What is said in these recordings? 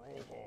ho.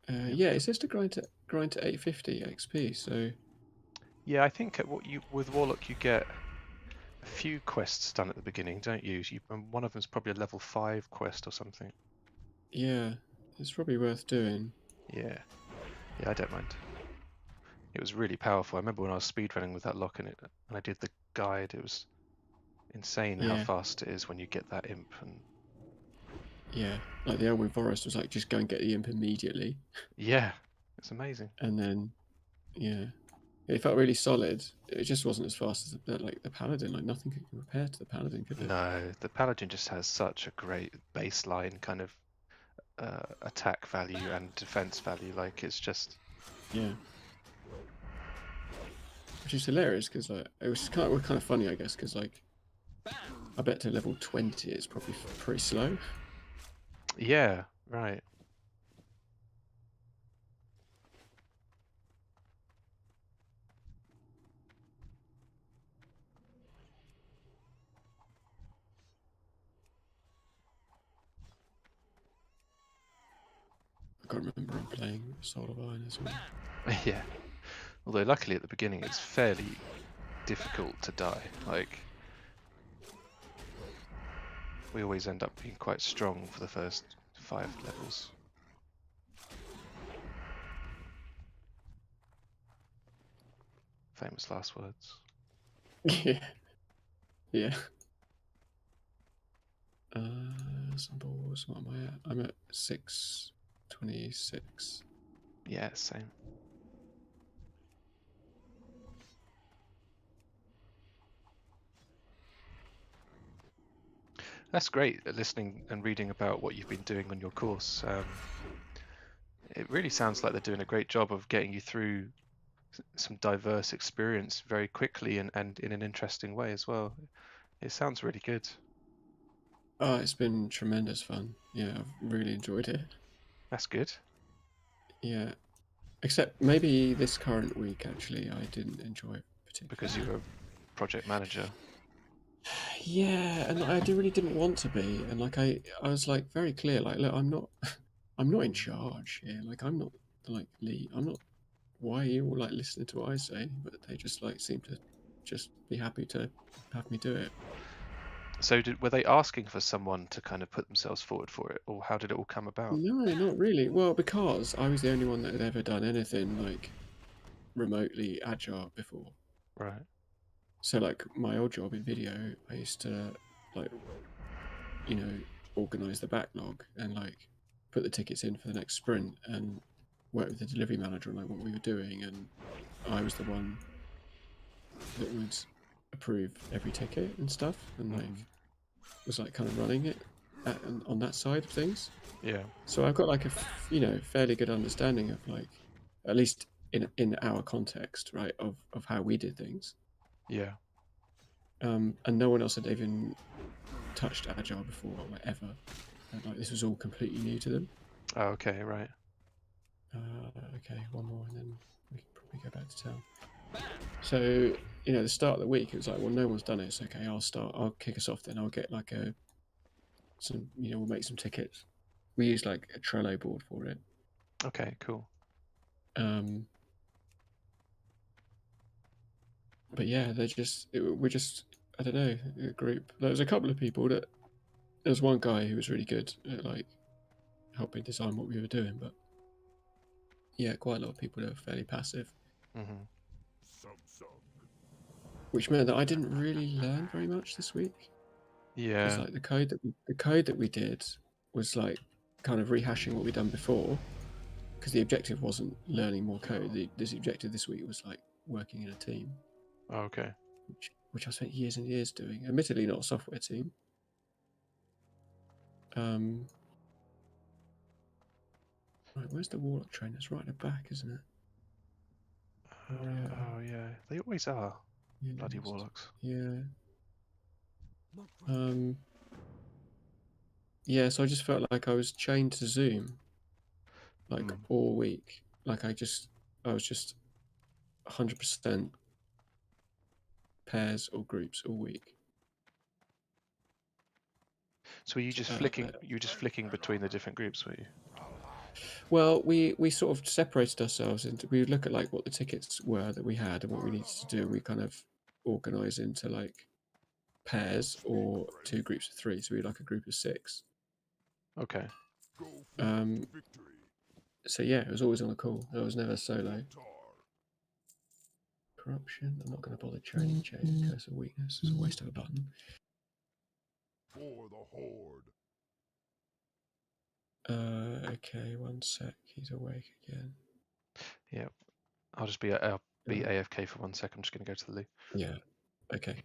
Yeah, it says to grind to 850 XP. So Yeah, I think with Warlock you get a few quests done at the beginning, don't you? And one of them's probably a level 5 quest or something. yeah, it's probably worth doing. Yeah, I don't mind. It was really powerful. I remember when I was speedrunning with that lock and I did the guide. It was insane how Yeah. fast it is when you get that imp. And Yeah, like the Elwyn Forest was like just go and get the imp immediately, yeah, it's amazing. and then yeah, it felt really solid. It just wasn't as fast as the Paladin. Like nothing could compare to the Paladin, could it? No, the Paladin just has such a great baseline kind of attack value and defense value. Like it's just Yeah, which is hilarious because like it was kind of funny, I guess, because like I bet to level 20 it's probably pretty slow. yeah, right. I can't remember I'm playing Soul of Iron as well. Yeah. Although luckily at the beginning it's fairly difficult to die. Like we always end up being quite strong for the first 5 levels. Famous last words. Yeah, yeah. Some balls. What am I at? I'm at 626. Yeah, same. That's great, listening and reading about what you've been doing on your course. It really sounds like they're doing a great job of getting you through some diverse experience very quickly and in an interesting way as well. It sounds really good. Oh, it's been tremendous fun. Yeah, I've really enjoyed it. That's good. Yeah, except maybe this current week actually I didn't enjoy it Because you particularly. were project manager. Yeah, and I really didn't want to be, and like I was like very clear, like, look, I'm not, I'm not in charge here. Like, I'm not like lead. I'm not. Why are you all like listening to what I say? But they just like seem to just be happy to have me do it. So were they asking for someone to kind of put themselves forward for it, or how did it all come about? No, not really. Well, because I was the only one that had ever done anything like remotely agile before. Right. So like my old job in video, I used to like you know organize the backlog and like put the tickets in for the next sprint and work with the delivery manager on like what we were doing, and I was the one that would approve every ticket and stuff, and like Hmm. was like kind of running it on that side of things. Yeah. So I've got like a fairly good understanding of like at least in our context, right, of how we did things. Yeah. And no one else had even touched agile before, like ever. And like this was all completely new to them. Oh, okay. Right. Okay, one more, and then we can probably go back to town. So the start of the week, it was like, well, no one's done it. It's okay. I'll start. I'll kick us off. Then I'll get like we'll make some tickets. We use like a Trello board for it. Okay. Cool. Um, but yeah, we're just I don't know, a group. There was a couple of people that there was one guy who was really good at like helping design what we were doing, but yeah, quite a lot of people that were fairly passive, Hmm. which meant that I didn't really learn very much this week because Yeah. like the code that we did was like kind of rehashing what we'd done before because the objective wasn't learning more code. The objective this week was like working in a team, Okay. which I spent years and years doing. Admittedly, not a software team. Um, right, where's the warlock train? It's right at the back, isn't it? Warrior Oh, yeah. They always are. Bloody used. warlocks. Yeah. Um, yeah. So I just felt like I was chained to Zoom like Mm. all week. Like I was just 100% pairs or groups all week. So were you just Uh, flicking? You were just flicking between the different groups, were you? well, we sort of separated ourselves into. We would look at like what the tickets were that we had and what we needed to do. And we kind of organize into like pairs or two groups of three. So we had like a group of six. Okay. Um, so yeah, it was always on a call. I was never solo. Corruption. I'm not going to bother changing curse of weakness. It's a waste of a button. Okay, one sec. He's awake again. Yeah. I'll be Uh, AFK for 1 sec. I'm just going to go to the loo. yeah. Okay.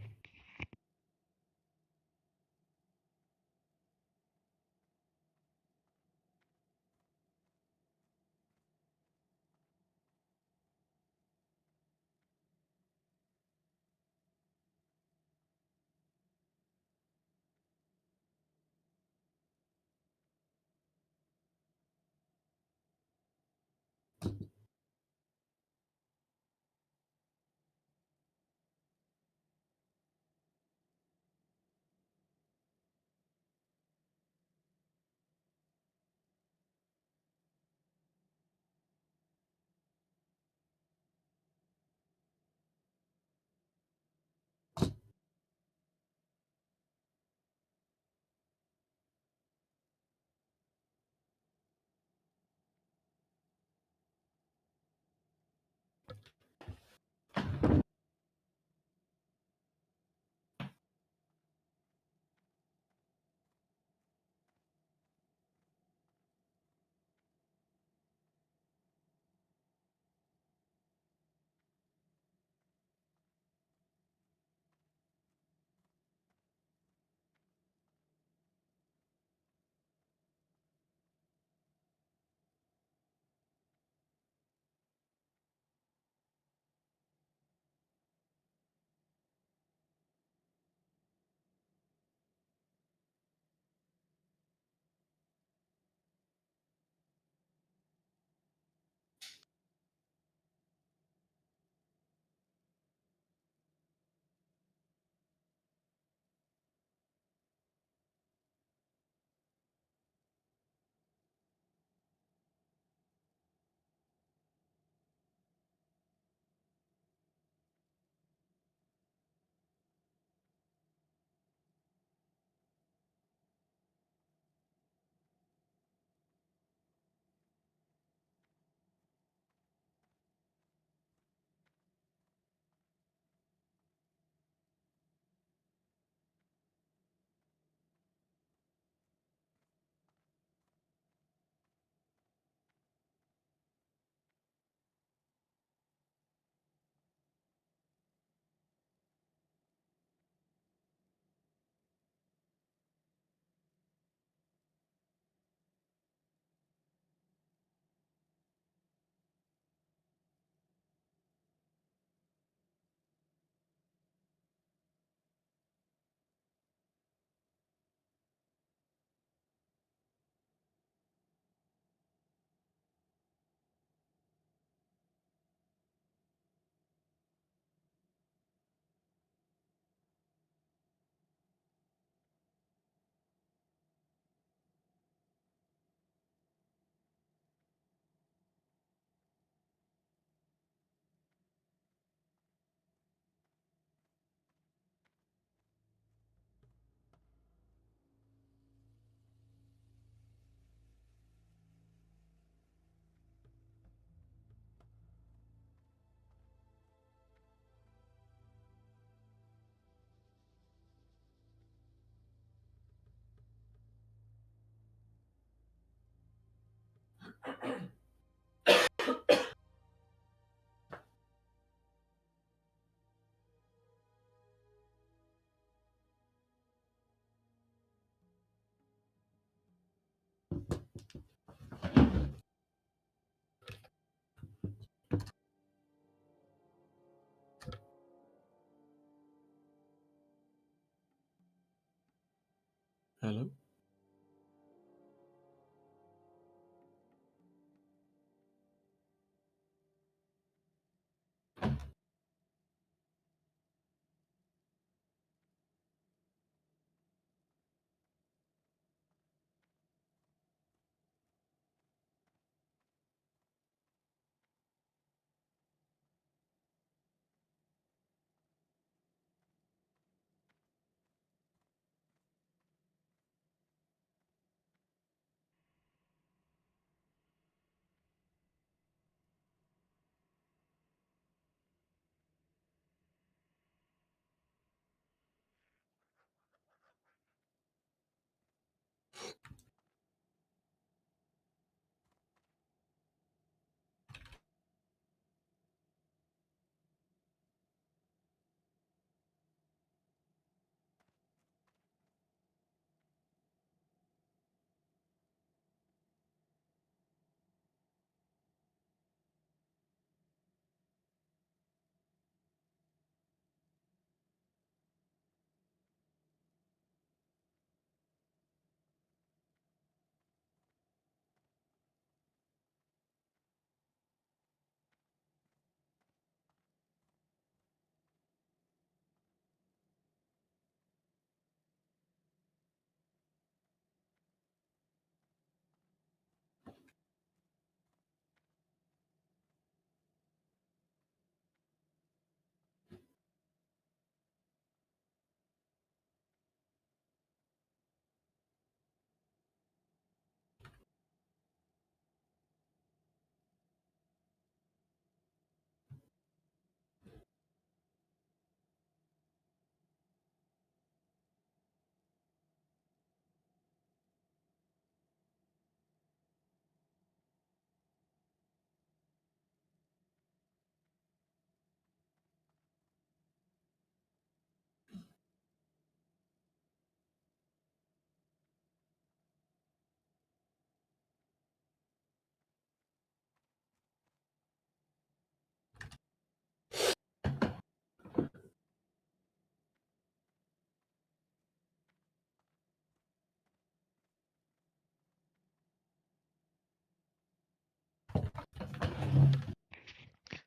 Hello?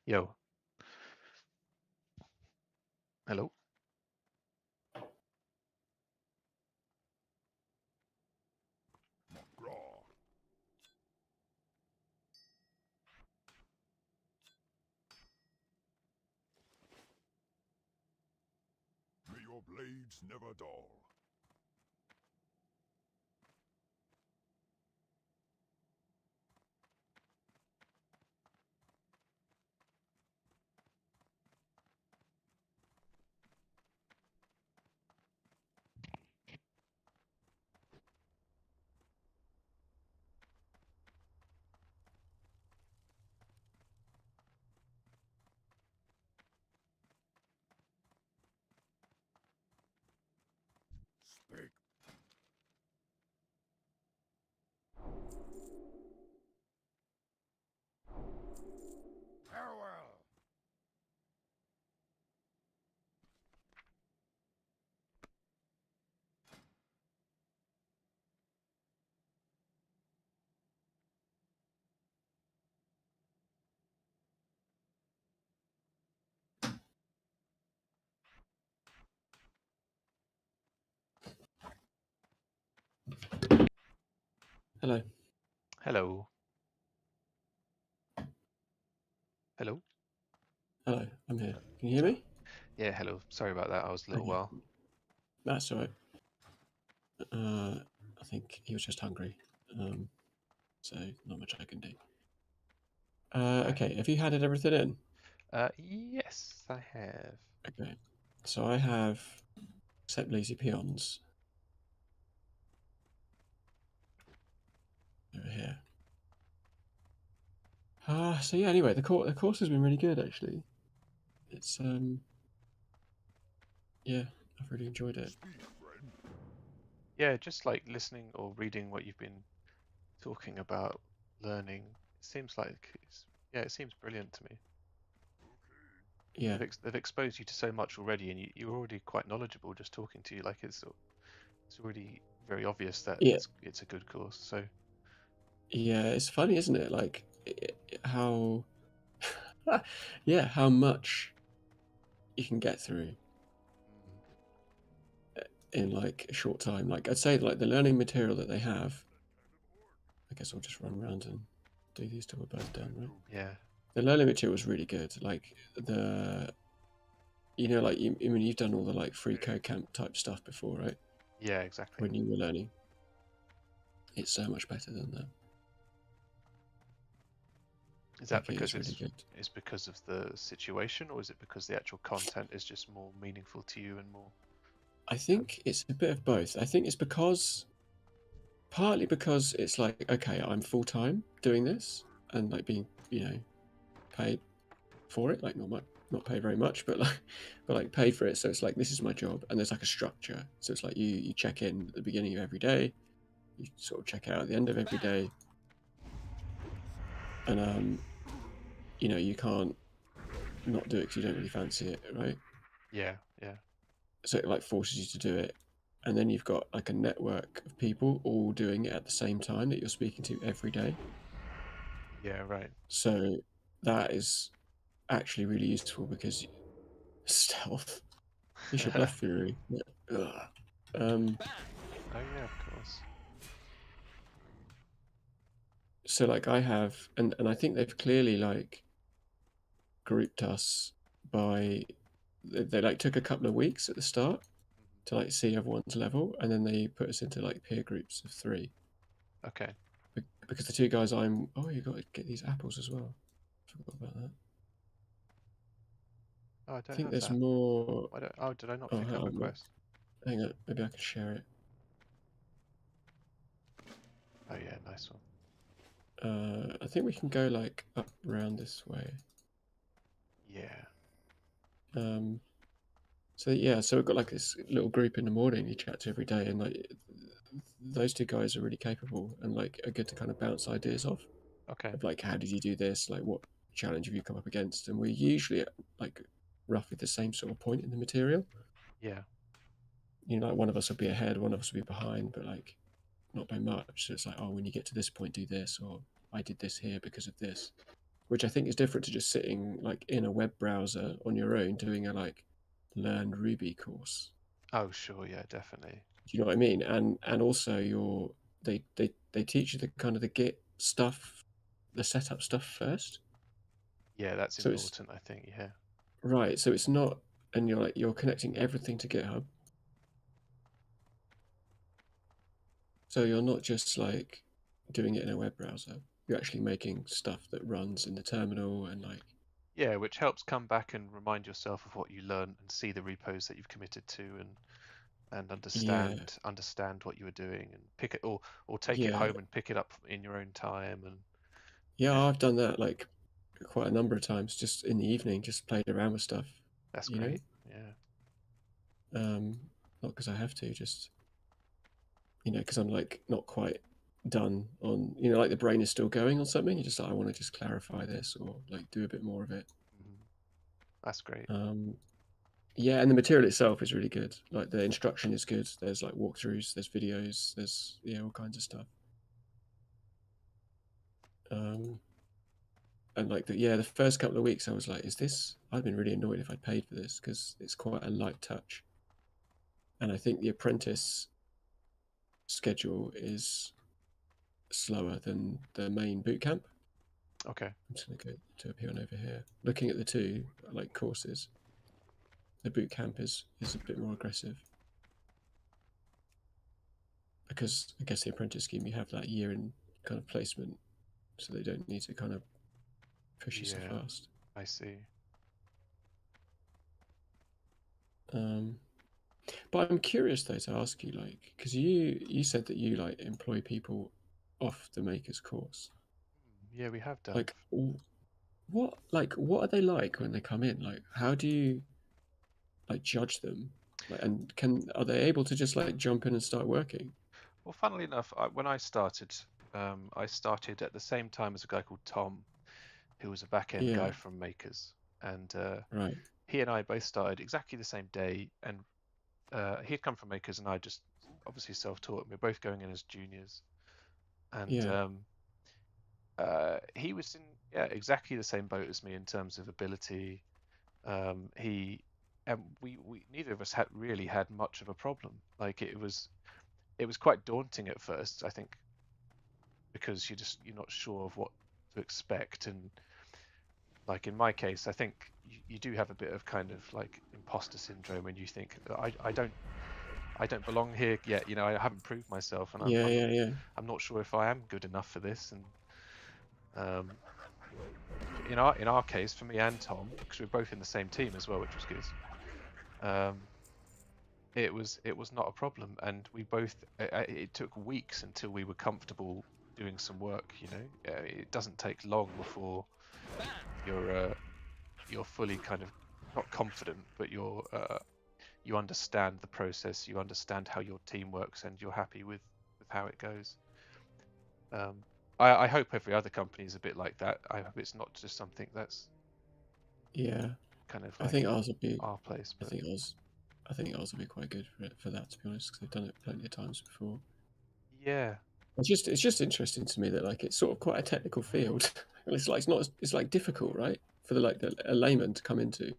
Yo. Hello. Raw. May your blades never dull. Speak. Farewell. Hello. Hello. Hello. Hello. I'm here. Can you hear me? Yeah, hello. Sorry about that. I was a little Okay. while. That's all right. I think he was just hungry. So not much I can do. Right. Okay. Have you handed everything in? Yes, I have. Okay. So I have accept lazy peons over here. So yeah. Anyway, the course has been really good actually. It's yeah, I've really enjoyed it. Speak, friend. Yeah, just like listening or reading what you've been talking about learning, it seems like it seems brilliant to me. Yeah, They've exposed you to so much already, and you're already quite knowledgeable just talking to you. Like it's already very obvious that yeah, it's a good course. So yeah. It's funny, isn't it? Like how, yeah, how much you can get through in like a short time. Like I'd say, like the learning material that they have. I guess I'll just run around and do these till we're both done, right? yeah, The learning material was really good. Like the, like I mean, you've done all the like free code camp type stuff before, right? yeah, exactly. When you were learning, it's so much better than that. Is that Like it because is really good. it's because of the situation, or is it because the actual content is just more meaningful to you and more? I think it's a bit of both. I think it's partly because it's like, okay, I'm full time doing this and like being, paid for it. Like not paid very much, but like paid for it. So it's like this is my job, and there's like a structure. So it's like you check in at the beginning of every day, you sort of check out at the end of every day, and you can't not do it because you don't really fancy it, right? Yeah, yeah, So it like forces you to do it, and then you've got like a network of people all doing it at the same time that you're speaking to every day. yeah, right. So that is actually really useful because stealth. Bishop left Fury. Yeah. Ugh. Oh yeah, of course. So like I have, and I think they've clearly like grouped us by they like took a couple of weeks at the start to like see everyone's level, and then they put us into like peer groups of 3 Okay. because the 2 guys oh, you got to get these apples as well. Forgot about that. Oh, I I don't think have there's that. more. Why don't? Oh, did I not Oh, pick up a quest? hang on, maybe I can share it. Oh yeah, nice one. I think we can go like up around this way. Yeah. So yeah, so we've got like this little group in the morning you chat to every day, and like those 2 guys are really capable and like are good to kind of bounce ideas off Okay. of like how did you do this, like what challenge have you come up against, and we're usually at like roughly the same sort of point in the material. Yeah. Like one of us will be ahead, one of us will be behind, but like not by much. So it's like, oh, when you get to this point, do this, or I did this here because of this, which I think is different to just sitting like in a web browser on your own doing a like learn Ruby course. Oh sure, yeah, definitely. Do you know what I mean? And also they teach you the kind of the Git stuff, the setup stuff first. Yeah, that's So it's important, I think. Yeah. right. So it's not, and you're connecting everything to GitHub. So you're not just like doing it in a web browser. You're actually making stuff that runs in the terminal and like Yeah, which helps come back and remind yourself of what you learned and see the repos that you've committed to and yeah, understand what you were doing and pick it or take it yeah, home and pick it up in your own time and yeah. yeah, I've done that like quite a number of times, just in the evening, just played around with stuff. that's You know, great. Yeah. not because I have to, just because I'm like not quite done on, like the brain is still going on something. You just like, I want to just clarify this or like do a bit more of it. Mhm. That's great. Yeah, and the material itself is really good. Like the instruction is good. There's like walkthroughs, there's videos, there's all kinds of stuff. And like the first couple of weeks I was like, is this? I'd been really annoyed if I paid for this because it's quite a light touch. And I think the apprentice schedule is slower than the main boot camp. Okay. I'm just going to go to appeal over here. Looking at the 2 like courses, the boot camp is a bit more aggressive because I guess the apprentice scheme you have that year in kind of placement, so they don't need to kind of push you so Yeah, fast. I see. But I'm curious though to ask you, like, because you said that you like employ people off the maker's course. Yeah, we have done. Like, what are they like when they come in? Like, how do you like judge them? Like, and are they able to just like jump in and start working? Well, funnily enough, when I started, I started at the same time as a guy called Tom, who was a back-end Yeah. guy from Makers, and Right. he and I both started exactly the same day, and he had come from Makers, and I just obviously self-taught. We were both going in as juniors, and Yeah. he was in exactly the same boat as me in terms of ability. He and we neither of us had really had much of a problem. Like it was quite daunting at first, I think, because you're not sure of what to expect, and like in my case, I think you do have a bit of kind of like imposter syndrome when you think I don't belong here yet. You know, I haven't proved myself, and Yeah. Yeah. Yeah. I'm not sure if I am good enough for this. And in our case, for me and Tom, because we were both in the same team as well, which was good. It was not a problem, and we both. It took weeks until we were comfortable doing some work. You know, it doesn't take long before you're fully kind of not confident, but you understand the process, you understand how your team works, and you're happy with how it goes. I hope every other company is a bit like that. I hope it's not just something that's Yeah. kind of I like think ours would be. our place. I But think ours would be quite good for that, to be honest, because they've done it plenty of times before. yeah, It's just interesting to me that like it's sort of quite a technical field. It's not it's like difficult, right, for a layman to come into.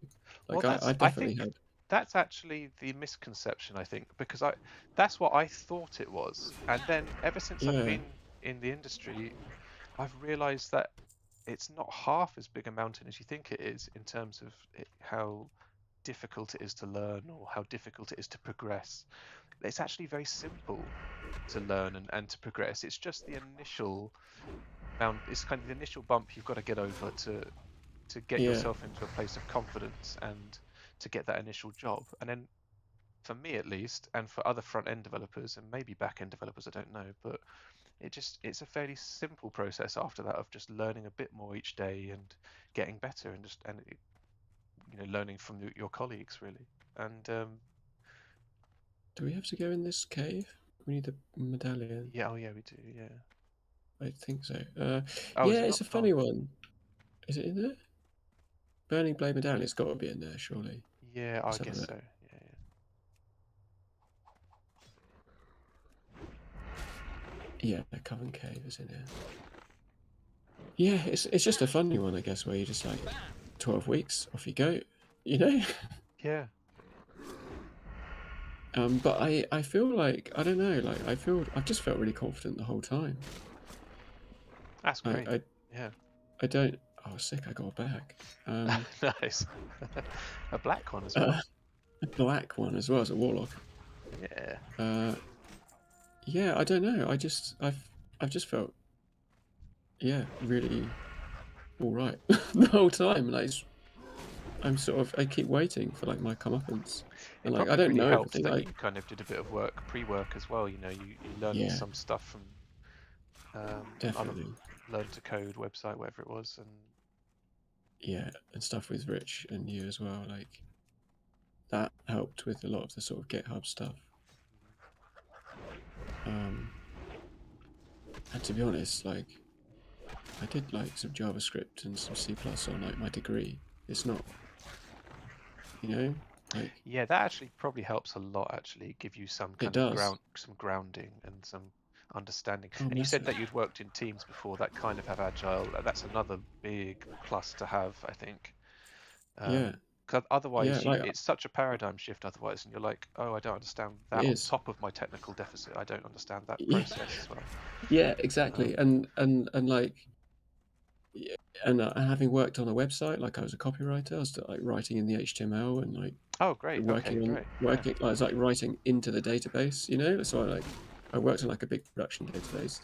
well, Like I I definitely think had. that's actually the misconception. I think because that's what I thought it was, and then ever since I've Yeah. been in the industry, I've realized that it's not half as big a mountain as you think it is in terms of how difficult it is to learn or how difficult it is to progress. It's actually very simple to learn and to progress. It's just the initial it's kind of the initial bump you've got to get over to get Yeah. yourself into a place of confidence and to get that initial job. And then for me at least, and for other front end developers and maybe back end developers, I don't know, but it's a fairly simple process after that of just learning a bit more each day and getting better and learning from your colleagues really. And Do we have to go in this cave? We need the medallion. yeah, oh yeah, we do, yeah. I think so. Oh, is Yeah, it it's not? a funny one. Is it in there? Burning Blade Medallion. It's got to be in there, surely. Yeah, I Let's have a guess look. so. Yeah, Yeah, the Coven Cave is in here. Yeah, it's just a funny one, I guess, where you just like 12 weeks, off you go, you know? yeah. But I feel like, I don't know, like I've just felt really confident the whole time. That's great. I Yeah. I don't. Oh, sick! I got a bag. Nice. A black one as well. A black one as well as a warlock. Yeah. Yeah, I don't know. I've just felt, yeah, really all right the whole time. Like I keep waiting for like my comeuppance, It and like I probably don't really know helps everything. that Like, you kind of did a bit of work, pre-work as well. You know, you learned yeah, some stuff from on definitely, a Learn to Code website, whatever it was, and yeah, and stuff with Rich and you as well. Like that helped with a lot of the sort of GitHub stuff. And to be honest, like I did like some JavaScript and some C+ on like my degree. It's not, you know, like yeah, that actually probably helps a lot. Actually, give you some it kind of does. some grounding and some understanding. Oh, And you said massive. that you'd worked in teams before that kind of have agile. That's another big plus to have, I think. Yeah, 'Cause yeah, otherwise, like it's such a paradigm shift. Otherwise, and you're like, oh, I don't understand it that. On is. top of my technical deficit, I don't understand that Yeah, process as well. yeah, exactly. Um, And like, yeah, and having worked on a website, like I was a copywriter, I was like writing in the HTML and like oh, great. Okay, great. Yeah. I was like writing into the database, you know. So I worked on like a big production database.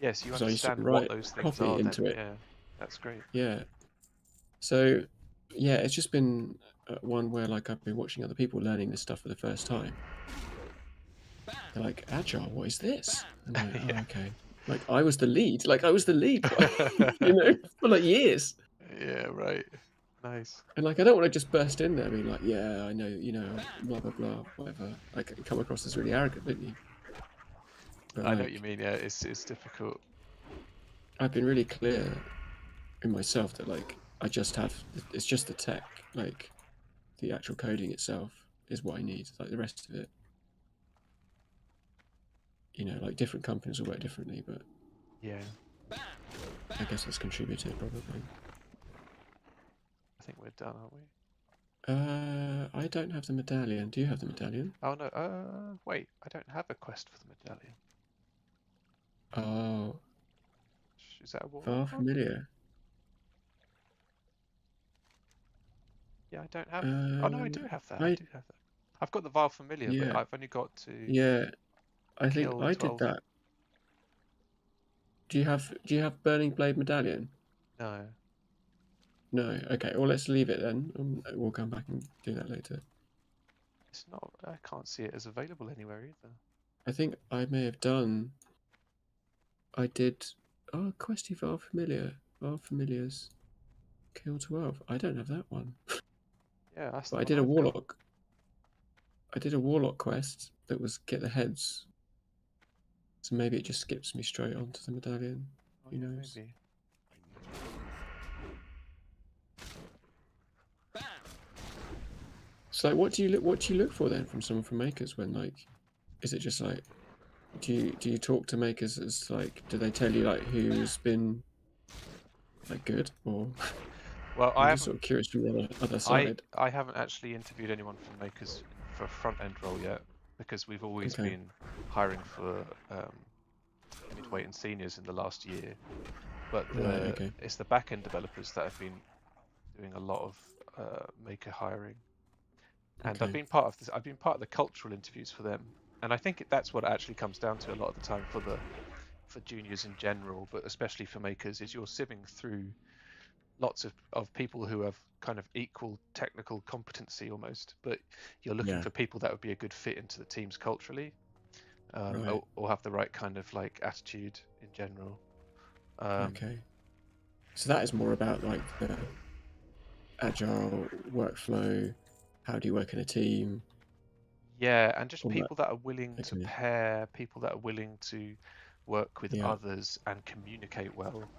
Yes, you So I used to understand what write those things copy are. Then, into it. yeah, that's great. Yeah. So yeah, it's just been one where like I've been watching other people learning this stuff for the first time. They're like, Agile, what is this? And I'm like, Yeah. oh, okay. Like I was the lead. Like I was the lead, you know, for like years. Yeah, right. Nice. And like I don't want to just burst in there being like, yeah, I know, you know, blah blah blah, whatever. Like come across as really arrogant, don't you? But I know what you like, mean. Yeah, it's difficult. I've been really clear in myself that like I just have it's just the tech, like the actual coding itself is what I need. Like the rest of it, you know, like different companies will work differently, but Yeah, I guess it's contributed probably. I think we're done, aren't we? I don't have the medallion. Do you have the medallion? Oh no. Wait. I don't have a quest for the medallion. Oh, Is that a far warlock one? familiar. Yeah, I don't have. Oh no, I Uh, do have that. I I do have that. I've got the Vile Familiar, but yeah I've only got to yeah. I think kill I did 12. that. Do you have Burning Blade medallion? No. No. Okay. Well, let's leave it then. We'll come back and do that later. It's not. I can't see it as available anywhere either. I think I may have done. I did. Oh, Questy Val Familiar. Val Familiars. Kill 12. I don't have that one. Yeah, that's the But I one did a I've got. Warlock. I did a Warlock quest that was get the heads. So maybe it just skips me straight onto the medallion. Oh Who yeah, knows? maybe. So like, what do you look for then from someone from makers when like, is it just like, do you talk to makers as like, do they tell you like who's been like good, or Well, I'm I just haven't. sort of curious from the other I side. I haven't actually interviewed anyone from Makers for a front end role yet because we've always Okay. been hiring for midweight and seniors in the last year. But Right. Okay. it's the back end developers that have been doing a lot of maker hiring. And I've Okay. been part of this. I've been part of the cultural interviews for them, and I think that's what it actually comes down to a lot of the time for juniors in general, but especially for makers, is you're sieving through lots of people who have kind of equal technical competency almost, but you're looking Yeah. for people that would be a good fit into the teams culturally, Right. or have the right kind of like attitude in general. Okay. So that is more about like the agile workflow. How do you work in a team? Yeah, and just All that. people that are willing to Okay. pair, people that are willing to work with Yeah. others and communicate well.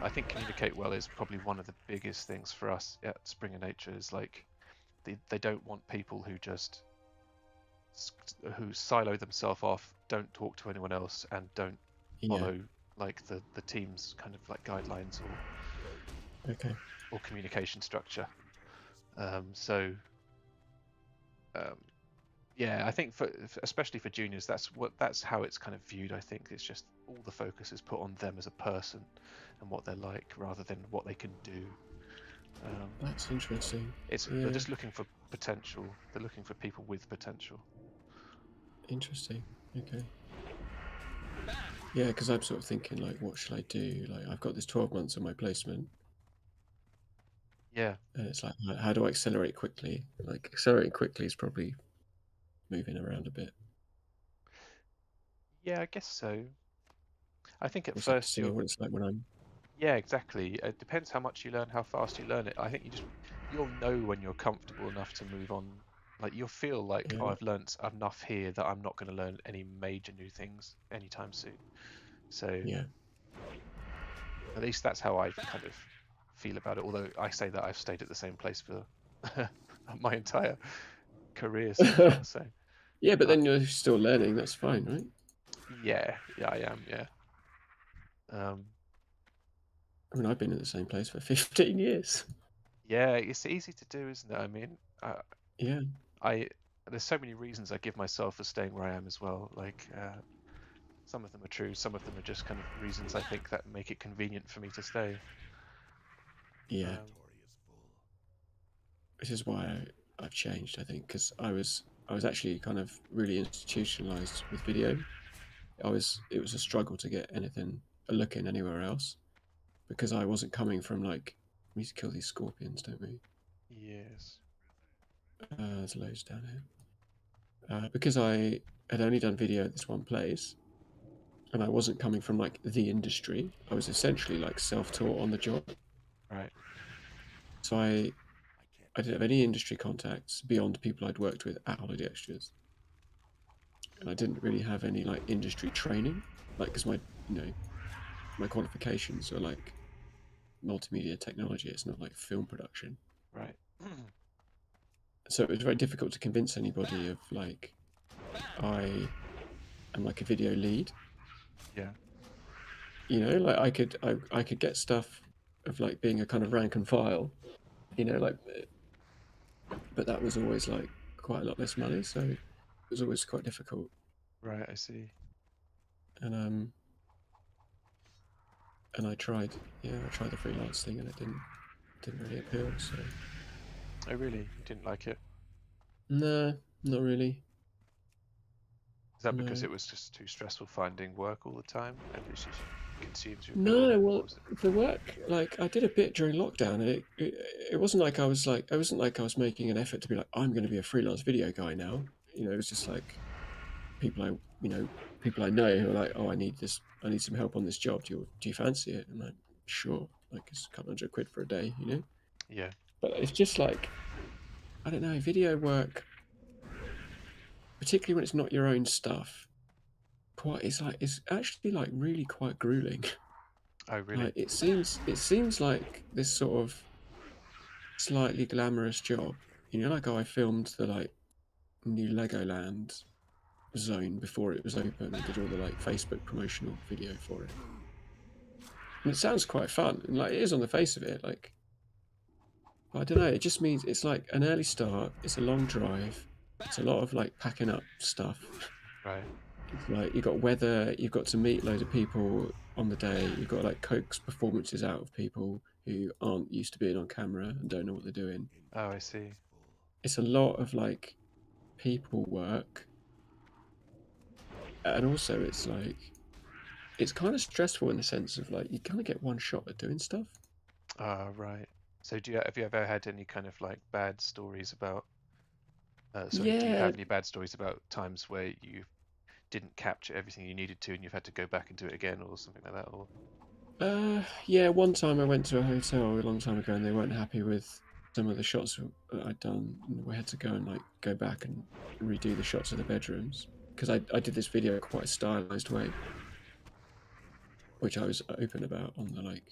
I think communicate well is probably one of the biggest things for us at Springer Nature. Is like they don't want people who just who silo themselves off, don't talk to anyone else, and don't Yeah. follow like the team's kind of like guidelines Okay. or communication structure. So um, yeah, I think especially for juniors, that's how it's kind of viewed. I think it's just all the focus is put on them as a person and what they're like, rather than what they can do. That's interesting. They're Yeah. just looking for potential. They're looking for people with potential. Interesting. Okay. Yeah, because I'm sort of thinking like, what should I do? Like, I've got this 12 months on my placement, Yeah, and it's like, how do I accelerate quickly? Like, accelerating quickly is probably moving around a bit. yeah, I guess so. I think at Also have to first see what it's like when I'm. yeah, exactly. It depends how much you learn, how fast you learn it. I think you'll know when you're comfortable enough to move on. Like you'll feel like, oh, Yeah. I've learnt enough here that I'm not going to learn any major new things anytime soon. So Yeah. at least that's how I kind of feel about it. Although I say that I've stayed at the same place for my entire career so far. So Yeah, but uh, then you're still learning. That's fine, right? yeah, I am. Yeah. Um, I mean, I've been in the same place for 15 years. yeah, it's easy to do, isn't it? I mean, Yeah. I there's so many reasons I give myself for staying where I am as well. Like some of them are true, some of them are just kind of reasons I think that make it convenient for me to stay. Yeah. Um, Which is why I've changed, I think, because I was actually kind of really institutionalized with video. It was a struggle to get a look in anywhere else, because I wasn't coming from like, we need to kill these scorpions, don't we? yes. There's loads down here. Because I had only done video at this one place, and I wasn't coming from like the industry. I was essentially like self-taught on the job. Right. So I didn't have any industry contacts beyond people I'd worked with at Holiday Extras. and I didn't really have any like industry training, like because my my qualifications are like multimedia technology. It's not like film production. Right. So it was very difficult to convince anybody of like I am like a video lead. Yeah. Like I could get stuff of like being a kind of rank and file, like, but that was always like quite a lot less money, so it was always quite difficult. Right. I see. And I tried the freelance thing, and it didn't really appeal. So Oh, really? You didn't like it? no, not really. Is that because No. it was just too stressful finding work all the time, and it just consumes your No, ability? well, the work, like I did a bit during lockdown, and it wasn't like I was making an effort to be like, I'm going to be a freelance video guy now. It was just like people I know who are like, oh, I need some help on this job. Do you fancy it? And I'm like, sure. Like it's a couple £100 for a day, Yeah. But it's just like, I don't know, video work, particularly when it's not your own stuff. It's actually like really quite grueling. Oh, really? Like it seems like this sort of slightly glamorous job. Like I filmed the like new Legoland zone before it was open and did all the like Facebook promotional video for it. And it sounds quite fun, and like it is on the face of it. Like, I don't know. It just means it's like an early start. It's a long drive. It's a lot of like packing up stuff. Right. It's like you got weather. You've got to meet loads of people on the day. You've got like coax performances out of people who aren't used to being on camera and don't know what they're doing. Oh, I see. It's a lot of like people work, and also it's like it's kind of stressful in the sense of like you kind of get one shot at doing stuff. Right. So have you ever had any kind of like bad stories about do you Yeah, have any bad stories about times where you didn't capture everything you needed to and you've had to go back and do it again or something like that? Or yeah. One time I went to a hotel a long time ago, and they weren't happy with some of the shots that I'd done. And we had to go and like go back and redo the shots of the bedrooms because I did this video quite a stylized way, which I was open about on the like,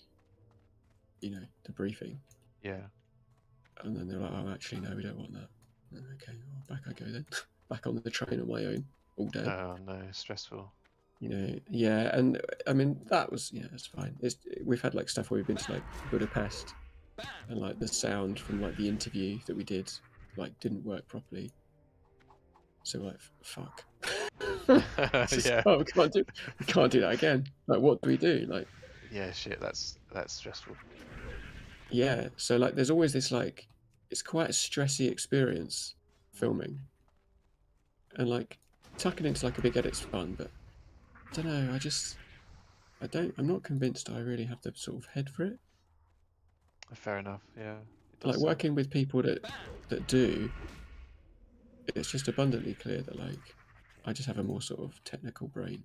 the briefing. yeah. And then they're like, oh, actually, no, we don't want that. Okay, well, back I go then. Back on the train on my own all day. Oh no, stressful. Yeah, and I mean that was it's fine. We've had like stuff where we've been to like Budapest, and like the sound from like the interview that we did like didn't work properly. So we're like, fuck. Yeah. Oh, we can't do that again. Like, what do we do? Like, Yeah, shit, that's stressful. yeah. So like, there's always this like, it's quite a stressy experience filming, and like tucking into like a big edit's fun, but I don't know. I'm not convinced I really have the sort of head for it. Fair enough, yeah. Like working with people that do, it's just abundantly clear that like I just have a more sort of technical brain.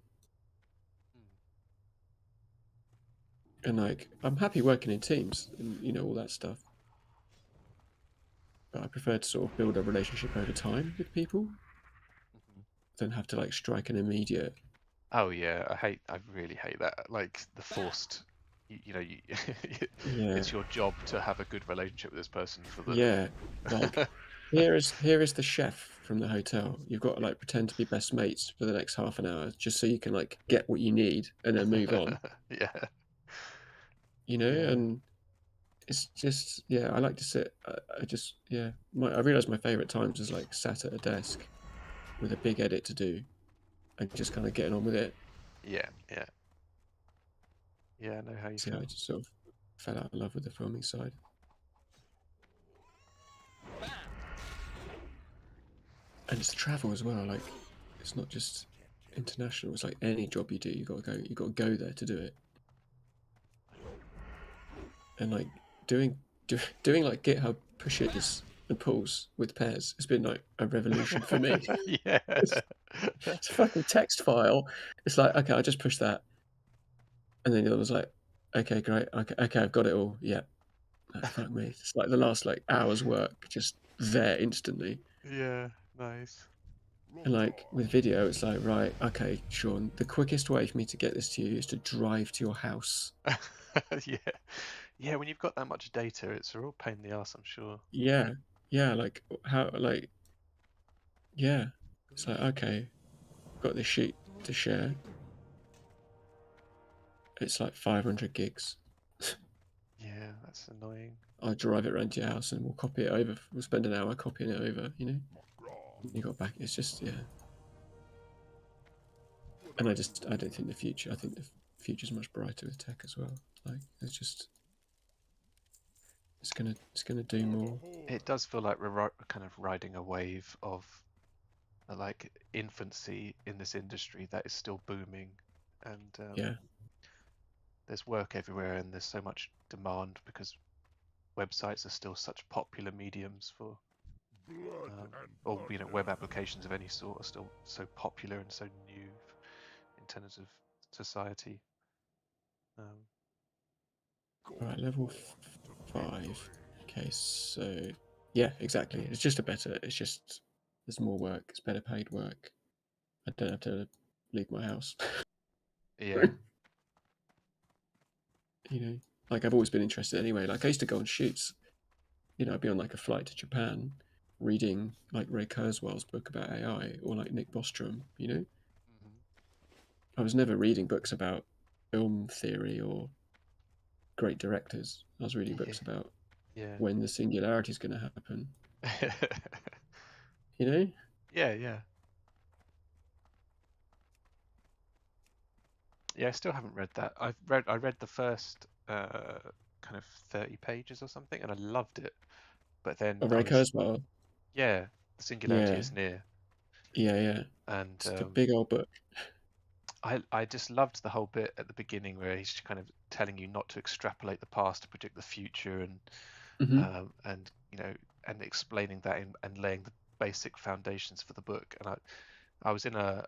And like I'm happy working in teams and all that stuff. But I prefer to sort of build a relationship over time with people than have to like strike an immediate. Oh yeah, I really hate that. Like the forced, Yeah. it's your job to have a good relationship with this person for the. Yeah. Like here is the chef from the hotel. You've got to like pretend to be best mates for the next half an hour just so you can like get what you need and then move on. Yeah. And it's just I like to sit. I realize my favorite times is like sat at a desk with a big edit to do and just kind of getting on with it. Yeah. I know how you feel. I just sort of fell out of love with the filming side. And it's the travel as well. Like it's not just international. It's like any job you do, you got to go there to do it. And like doing like GitHub pushes and pulls with pairs has been like a revolution for me. Yeah. It's a fucking text file. It's like, okay, I just push that, and then the other was like, okay, great, okay, I've got it all. Yeah, fuck me. It's like the last like hour's work just there instantly. Yeah, nice. And like with video, it's like, right, okay, Sean, the quickest way for me to get this to you is to drive to your house. Yeah, yeah. When you've got that much data, it's a real pain in the ass, I'm sure. Yeah, yeah, like how, like, yeah, it's like, okay, got this sheet to share. It's like 500 gigs. Yeah, that's annoying. I'll drive it around to your house and we'll copy it over. We'll spend an hour copying it over, you know? You got back, it's just, yeah. And I don't think the future, I think the future's much brighter with tech as well. Like, it's just, it's gonna do more. It does feel like we're kind of riding a wave of like infancy in this industry that is still booming, and Yeah, there's work everywhere, and there's so much demand because websites are still such popular mediums for, or web applications of any sort are still so popular and so new in terms of society. right, level 5. Okay, so, yeah, exactly. It's just it's just, there's more work, it's better paid work. I don't have to leave my house. Yeah. You know, like I've always been interested anyway. Like I used to go on shoots. You know, I'd be on like a flight to Japan, reading like Ray Kurzweil's book about AI or like Nick Bostrom. You know, Mhm. I was never reading books about film theory or great directors. I was reading Yeah. books about Yeah. when the singularity is going to happen. You know? Yeah, yeah. Yeah, I still haven't read that. I read the first kind of 30 pages or something and I loved it. But then Oh, I Ray was, Kurzweil. yeah, the singularity Yeah, is near. yeah. And It's a big old book. I just loved the whole bit at the beginning where he's kind of telling you not to extrapolate the past to predict the future, Hmm. and you know, and explaining that and laying the basic foundations for the book. And I was in a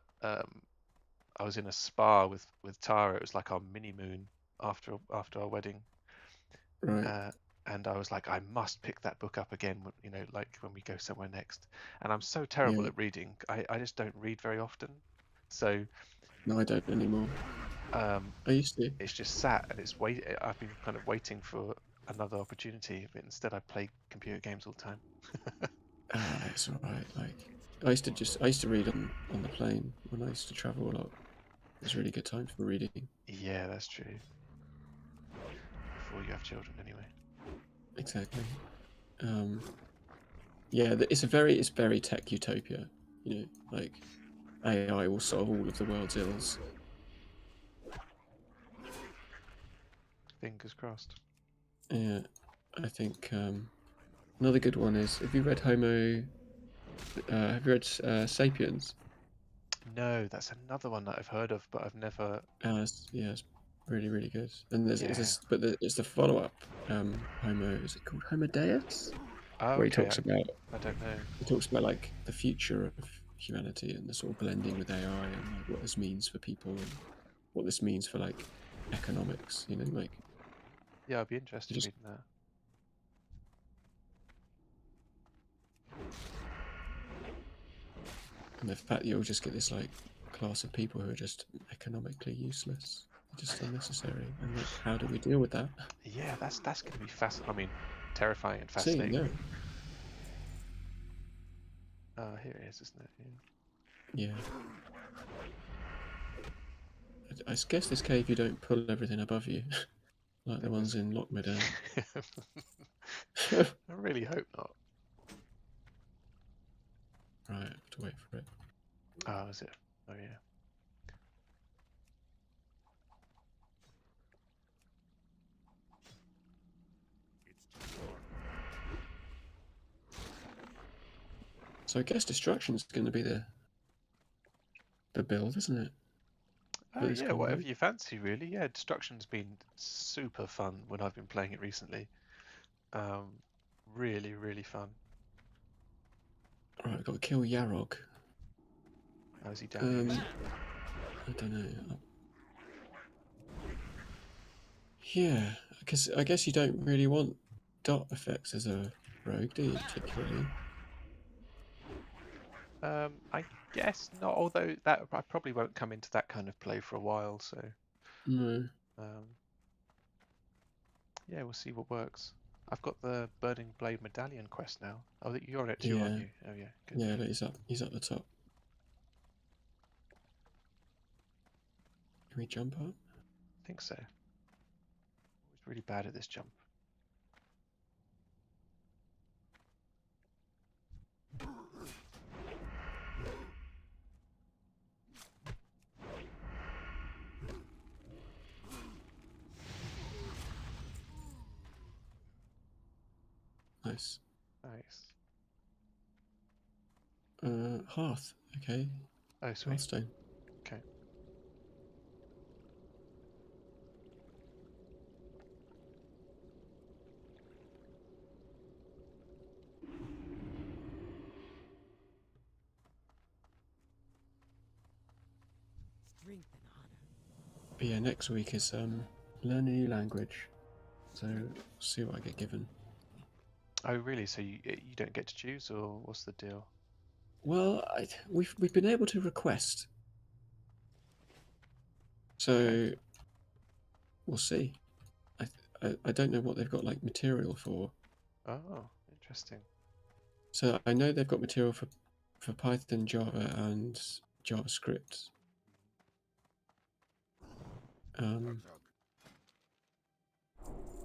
I was in a spa with Tara. It was like our mini moon after our wedding, Right. uh, and I was like, I must pick that book up again. You know, like when we go somewhere next. And I'm so terrible Yeah. at reading. I just don't read very often, so No, I don't anymore. um, I used to. it's just sat and it's wait. I've been kind of waiting for another opportunity, but instead I play computer games all the time. Ah, it's all right. Like I used to read on the plane when I used to travel a lot. It was a really good time for reading. Yeah, that's true. Before you have children, anyway. Exactly. Yeah, it's very tech utopia. You know, like AI will solve all of the world's ills. Fingers crossed. Yeah, I think another good one is have you read Homo? Have you read Sapiens? No, that's another one that I've heard of, but I've never. Yeah, it's really good. And there's Yeah. it's the follow up. Homo, is it called Homo Deus? Oh, Where okay. I don't know. he talks about like the future of humanity and the sort of blending with AI and like what this means for people and what this means for like economics. You know, like Yeah, I'd be interested in just reading that. and the fact that you'll just get this like class of people who are just economically useless, just unnecessary, and like how do we deal with that? Yeah, that's going to be fascinating. I mean, terrifying and See, fascinating. yeah, Here it is, isn't it? yeah. I guess this cave you don't pull everything above you, like the There ones was. in Lockmeadow. I really hope not. Right, I have to wait for it. Oh, is it? Oh, yeah. So I guess destruction's going to be the build, isn't it? Oh, For this yeah, whatever combo. you fancy, really. Yeah, Destruction's been super fun when I've been playing it recently. Um, really, really fun. Right, I've got to kill Yarog. How is he down here? I don't know. Yeah, because I guess you don't really want dot effects as a rogue, do you, particularly? I guess not. Although that I probably won't come into that kind of play for a while. So No. yeah, we'll see what works. I've got the Burning Blade Medallion quest now. Oh, you're on it too, aren't Yeah. you? Oh yeah, good. Yeah, but he's up the top. Can we jump up? I think so. Always really bad at this jump. Nice. Nice. Hearth. Okay. Oh, sweet. Hearthstone. Okay. Strength and honor. But yeah, next week is learn a new language. So see what I get given. Oh, really? So you don't get to choose, or what's the deal? Well, we've been able to request. So Okay. we'll see. I don't know what they've got like material for. Oh, interesting. So I know they've got material for Python, Java, and JavaScript.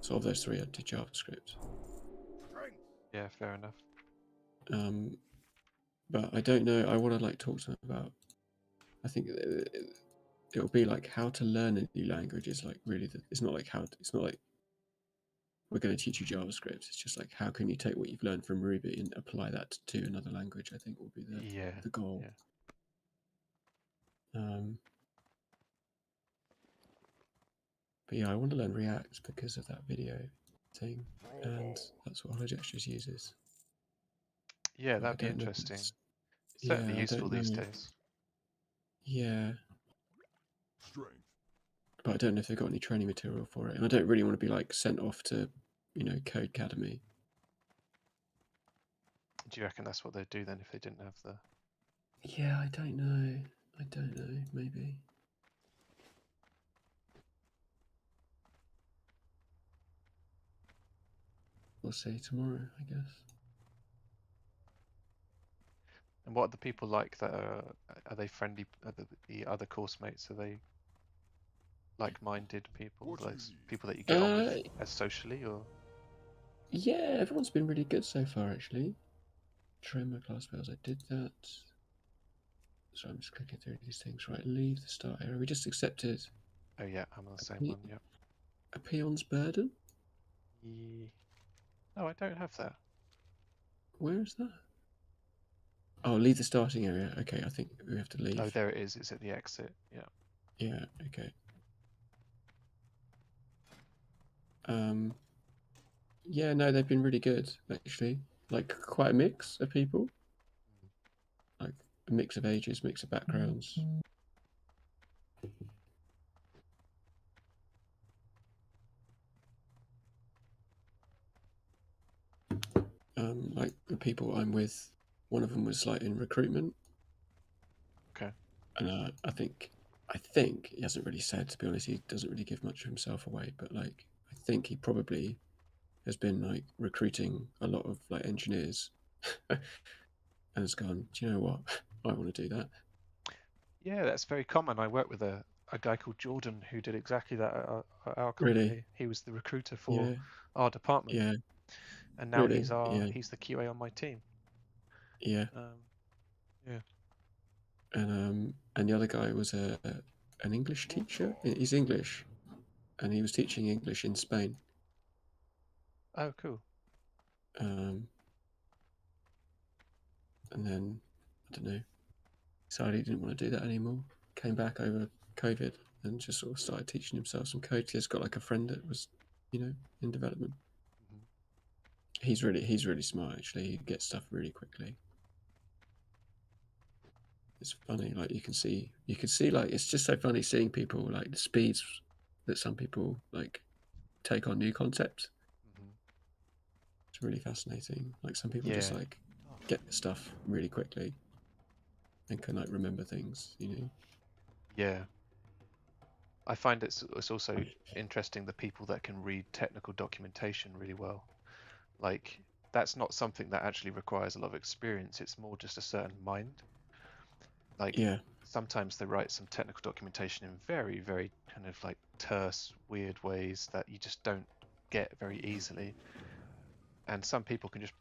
So of those three, I did JavaScript. Yeah, fair enough. But I don't know. I want to like talk to them about. I think it'll be like how to learn a new language is like really. It's not like it's not like we're going to teach you JavaScript. It's just like how can you take what you've learned from Ruby and apply that to another language. I think will be the goal. Yeah. But yeah, I want to learn React because of that video thing, and that's what HoloGestures uses. Yeah, But that'd be interesting. Yeah, Certainly I useful don't these know. days. Yeah, Strength. but I don't know if they've got any training material for it, and I don't really want to be like sent off to, Code Academy. Do you reckon that's what they'd do then if they didn't have the? Yeah, I don't know. Maybe. We'll see tomorrow, I guess. And what are the people like that are they friendly? Are the other course mates, are they like-minded people? What Like you need? people that you get on with as socially, or? Yeah, everyone's been really good so far, actually. Train my class spells, I did that. So I'm just clicking through these things. Right, leave the start area. We just accepted Oh yeah, I'm on the same one. Yep. a peon's burden. No, I don't have that. Where is that? Oh, leave the starting area. Okay, I think we have to leave. Oh, there it is. It's at the exit. Yeah. Yeah, okay. Yeah, no, they've been really good, actually. Like, quite a mix of people. Like, a mix of ages, mix of backgrounds. Like, the people I'm with, one of them was, like, in recruitment. Okay. And I think he hasn't really said, to be honest, he doesn't really give much of himself away, but, like, I think he probably has been, like, recruiting a lot of, like, engineers and has gone, do you know what? I want to do that. Yeah, that's very common. I worked with a guy called Jordan who did exactly that at our company. Really? He was the recruiter for Yeah, our department, yeah, and now really? Yeah, he's the QA on my team. yeah. Yeah. And the other guy was an English teacher. He's English, and he was teaching English in Spain. Oh, cool. And then I don't know, decided he didn't want to do that anymore. Came back over COVID and just sort of started teaching himself some code. He's got like a friend that was, in development. Mhm. He's really smart actually. He gets stuff really quickly. It's funny, like you can see like it's just so funny seeing people like the speeds that some people like take on new concepts. Mhm. It's really fascinating. Like some people just Yeah. like get stuff really quickly. and can like remember things, you know. Yeah. I find it's also interesting the people that can read technical documentation really well. Like, that's not something that actually requires a lot of experience. It's more just a certain mind. Like, Yeah, sometimes they write some technical documentation in very, very kind of like terse, weird ways that you just don't get very easily. And some people can just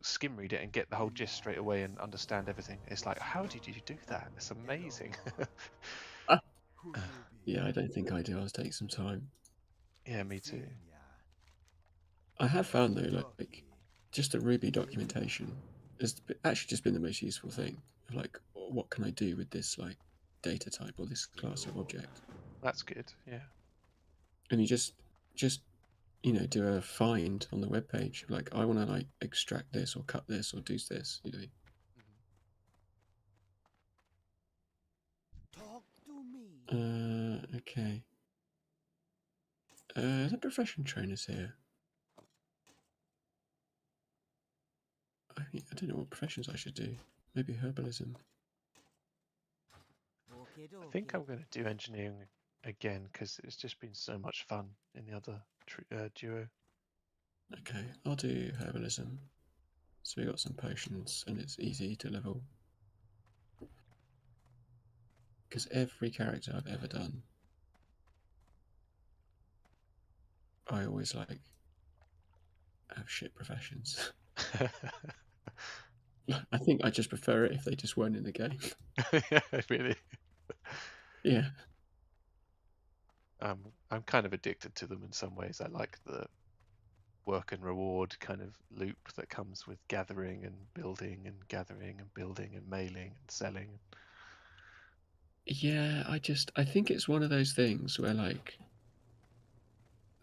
skim read it and get the whole gist straight away and understand everything. It's like, how did you do that? It's amazing. yeah. I don't think I do. I'll take some time. Yeah, me too. I have found though, like just the Ruby documentation has actually just been the most useful thing. Of like, what can I do with this like data type or this class of object? That's good. Yeah. And you just you know do a find on the web page. Like, I want to like extract this or cut this or do this. You know. Talk to me. Okay. The profession trainers here. I don't know what professions I should do. Maybe herbalism. Okay, I think okay. I'm going to do engineering again because it's just been so much fun in the other duo. Okay, I'll do herbalism. So we got some potions and it's easy to level. Because every character I've ever done, I always like have shit professions. I think I just prefer it if they just weren't in the game. Yeah, really. Yeah. I'm kind of addicted to them in some ways. I like the work and reward kind of loop that comes with gathering and building and gathering and building and mailing and selling. Yeah, I think it's one of those things where like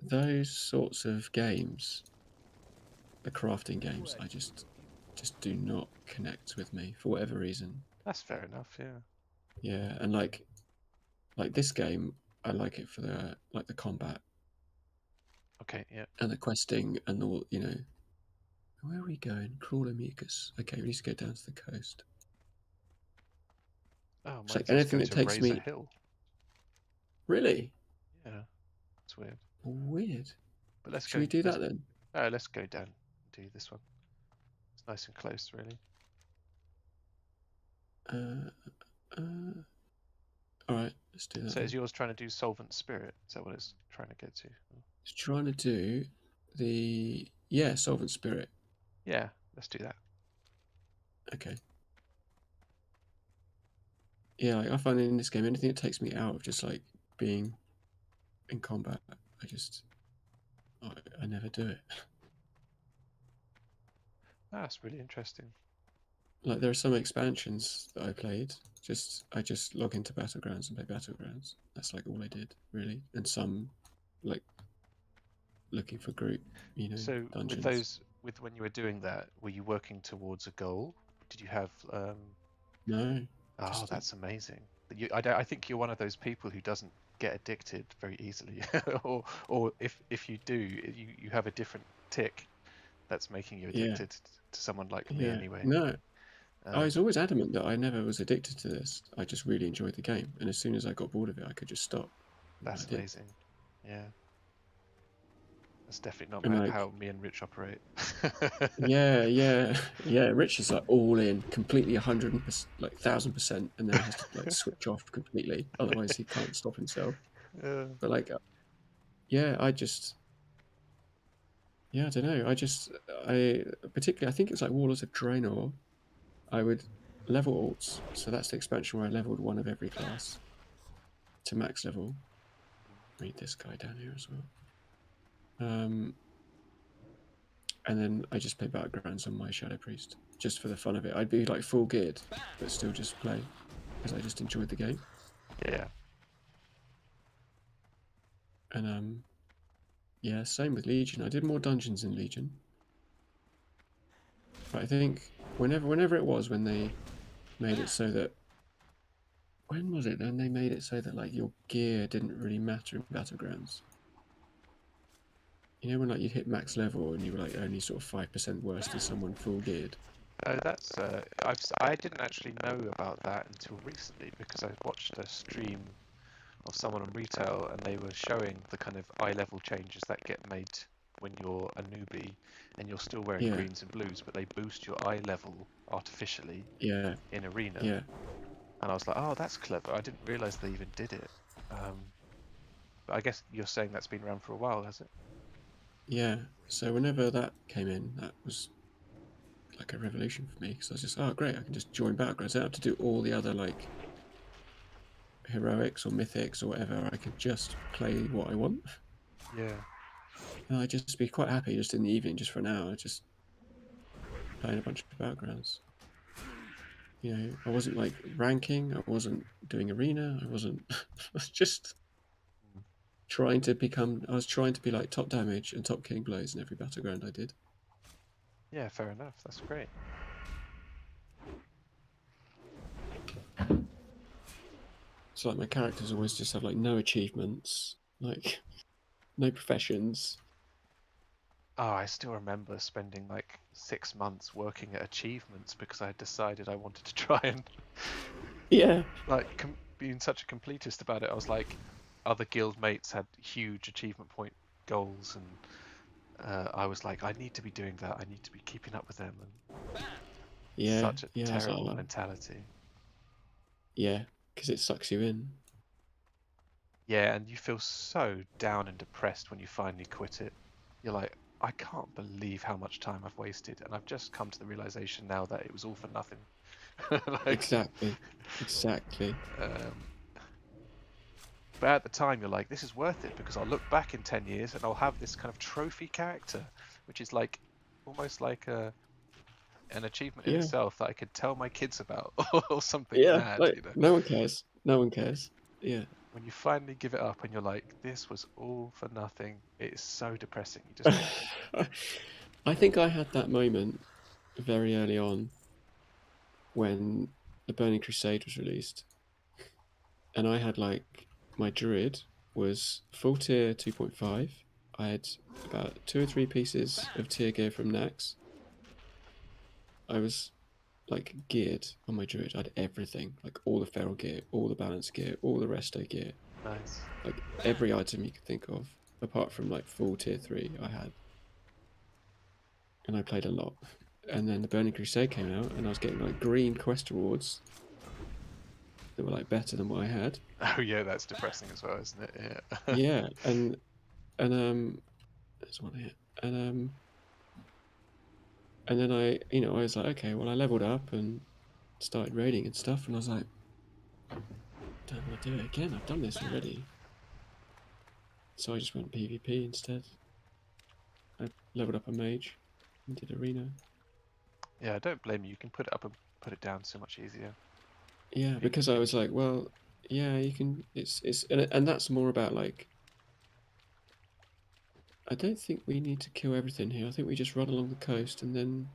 those sorts of games, the crafting games, I just do not connect with me for whatever reason. That's fair enough, yeah. Yeah, and like this game, I like it for the combat Okay, yeah. and the questing and all, you know. Where are we going? Crawler mucus. Okay, we need to go down to the coast. Oh, It's mine like says anything go that to takes Razor me. Hill. Really Yeah, it's weird. weird. But let's Should go. we do that then? Let's go down and do this one. It's nice and close, really. All right, let's do that. So is Then. yours trying to do Solvent Spirit? Is that what it's trying to get to? It's trying to do the solvent spirit. Yeah, let's do that. Okay. Yeah, like, I find in this game anything that takes me out of just like being in combat, I never do it. That's really interesting. Like there are some expansions that I played. I just log into Battlegrounds and play Battlegrounds. That's like all I did really, and some like looking for group, you know, So dungeons. with when you were doing that, were you working towards a goal? Did you have? No, Oh, just that's amazing. I think you're one of those people who doesn't get addicted very easily, or if you do, you have a different tick that's making you yeah, addicted to someone like me yeah. anyway. No, I Um, was always adamant that I never was addicted to this. I just really enjoyed the game, and as soon as I got bored of it, I could just stop. And that's I did. amazing. Yeah, that's definitely not And like, how me and Rich operate. yeah. Rich is like all in, completely 100%, like 1,000%, and then has to like switch off completely. Otherwise, he can't stop himself. Yeah. But like, yeah, I don't know. I particularly, I think it's like Warlords of Draenor. I would level alts, so that's the expansion where I leveled one of every class to max level. Read this guy down here as well. And then I just play Battlegrounds on my Shadow Priest, just for the fun of it. I'd be like full geared, but still just play, because I just enjoyed the game. Yeah. And yeah, same with Legion. I did more dungeons in Legion. But I think whenever it was when they made it so that, when was it then they made it so that like your gear didn't really matter in Battlegrounds? You know, when like you hit max level and you were like only sort of 5% worse than someone full geared. Oh, that's I didn't actually know about that until recently because I watched a stream of someone on retail and they were showing the kind of eye level changes that get made when you're a newbie and you're still wearing Yeah, greens and blues, but they boost your eye level artificially yeah, in arena. yeah, And I was like, oh, that's clever. I didn't realize they even did it. But I guess you're saying that's been around for a while, has it? yeah. So whenever that came in, that was like a revolution for me because I was just, oh great, I can just join backgrounds. I don't have to do all the other like heroics or mythics or whatever. I can just play what I want. Yeah. And I'd just be quite happy just in the evening, just for an hour, just playing a bunch of backgrounds. You know, I wasn't like ranking, I wasn't doing arena, I wasn't I was just trying to become, I was trying to be like top damage and top killing blows in every battleground I did. Yeah, fair enough. That's great. So like my characters always just have like no achievements, like no professions. Oh, I still remember spending like 6 months working at achievements because I had decided I wanted to try and Yeah, like being such a completist about it. I was like, other guild mates had huge achievement point goals, and I was like, I need to be doing that. I need to be keeping up with them. And yeah, such a yeah. I was terrible like, mentality. yeah, because it sucks you in. Yeah, and you feel so down and depressed when you finally quit it. You're like, I can't believe how much time I've wasted, and I've just come to the realization now that it was all for nothing. Like, Exactly, exactly. um, but at the time, you're like, this is worth it because I'll look back in 10 years and I'll have this kind of trophy character, which is like almost like an achievement in Yeah, itself that I could tell my kids about or something yeah. mad, Like you know. no one cares. No one cares. Yeah. When you finally give it up and you're like, this was all for nothing, it's so depressing. You just I think I had that moment very early on when the Burning Crusade was released, and I had like my Druid was full tier 2.5. I had about 2 or 3 pieces of tier gear from Nax. I was like geared on my Druid. I had everything, like all the feral gear, all the balance gear, all the resto gear, nice. like every item you could think of, apart from like full tier 3 I had. And I played a lot. And then the Burning Crusade came out, and I was getting like green quest rewards that were like better than what I had. Oh yeah, that's depressing as well, isn't it? Yeah. Yeah, and there's one here, and then I was like, okay, well I leveled up and started raiding and stuff, and I was like, don't want to do it again. I've done this already. So I just went PvP instead. I leveled up a mage and did arena. Yeah, I don't blame you. You can put it up and put it down so much easier. Yeah, because I was like, well, yeah, you can. It's and that's more about like. I don't think we need to kill everything here. I think we just run along the coast and then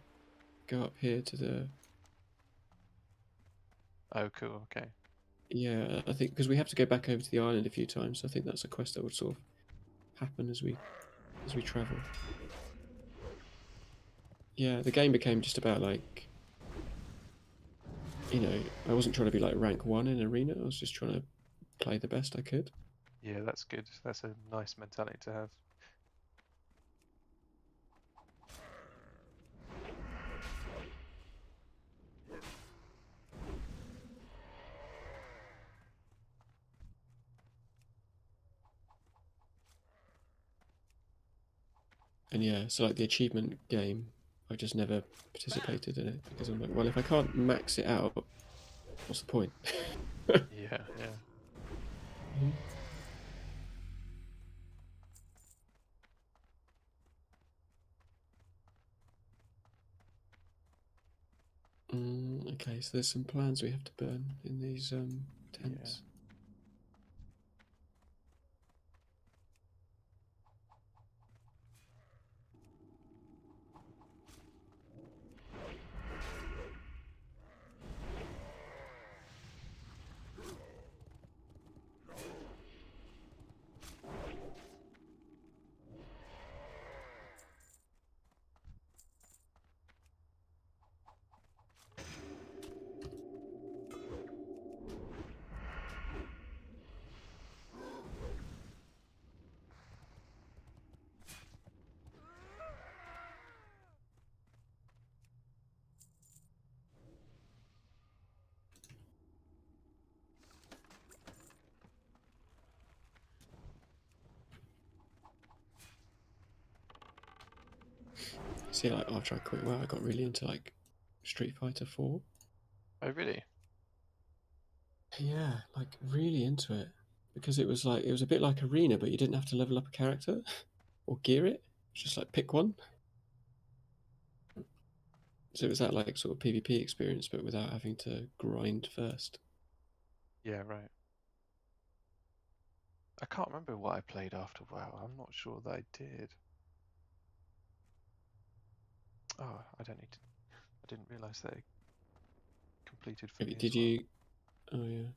go up here to the. Oh, cool. Okay. Yeah, I think because we have to go back over to the island a few times. So I think that's a quest that would sort of happen as we travel. Yeah, the game became just about like, I wasn't trying to be like rank 1 in arena. I was just trying to play the best I could. Yeah, that's good. That's a nice mentality to have. And yeah, so like the achievement game, I just never participated in it because I'm like, well, if I can't max it out, what's the point? Yeah, yeah. Okay, so there's some plans we have to burn in these tents. See, like after I quit WoW, I got really into like Street Fighter 4. Oh, really? Yeah, like really into it because it was a bit like Arena, but you didn't have to level up a character or gear it. Just like pick one. So it was that like sort of PvP experience, but without having to grind first. Yeah, right. I can't remember what I played after WoW. I'm not sure that I did. Oh, I don't need to. I didn't realise that it completed for me as Did well. you? Oh yeah.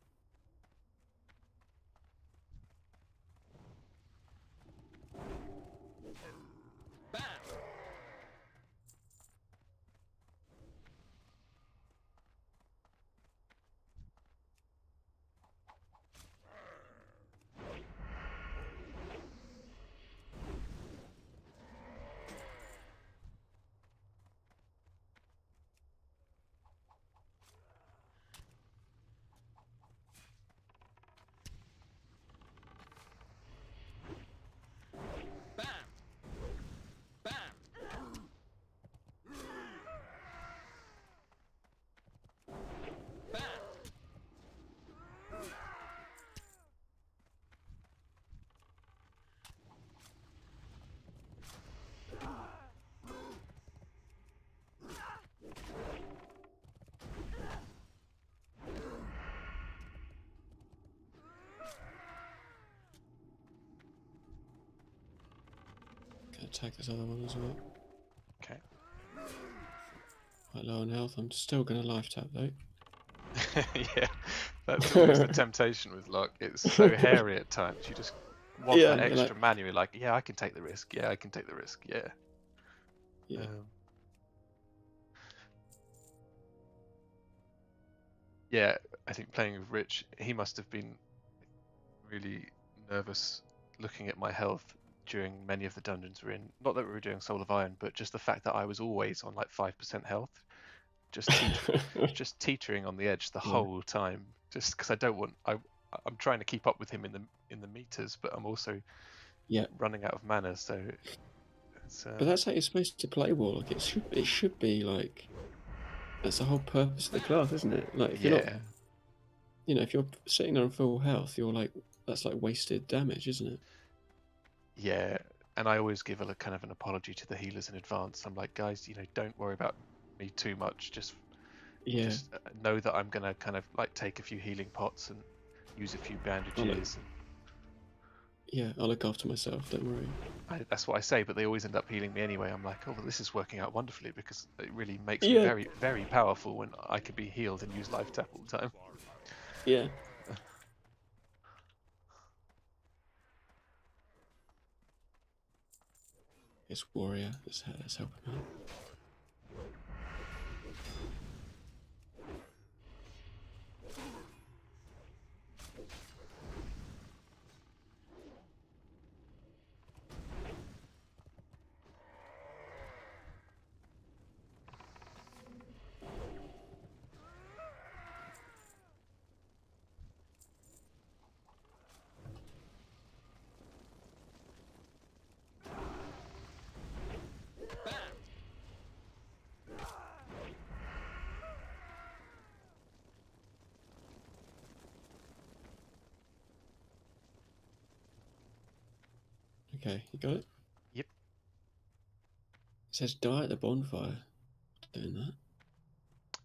Can attack this other one as well. Okay. Quite low on health. I'm still gonna life tap though. Yeah, that's always the temptation with luck. It's so hairy at times. You just want Yeah, that you're extra like- manual. Like, yeah, I can take the risk. Yeah, I can take the risk. Yeah. Yeah. Yeah, I think playing with Rich, he must have been really nervous looking at my health during many of the dungeons we're in. Not that we were doing Soul of Iron, but just the fact that I was always on like 5% health, just just teetering on the edge the Yeah. whole time. Just because I don't want, I'm trying to keep up with him in the meters, but I'm also Yeah. running out of mana. So it's, But that's how you're supposed to play Warlock. It should be like that's the whole purpose of the class, isn't it? Like if you're not, if you're sitting there on full health, you're like that's like wasted damage, isn't it? Yeah, and I always give a kind of an apology to the healers in advance. I'm like, guys, don't worry about me too much. Just know that I'm gonna kind of like take a few healing pots and use a few bandages. I'll look after myself. Don't worry. That's what I say, but they always end up healing me anyway. I'm like, oh, well, this is working out wonderfully because it really makes me very, very powerful when I can be healed and use life tap all the time. Yeah. It's warrior. Let's help him out. Okay, you got it? Yep. It says die at the bonfire. Doing that.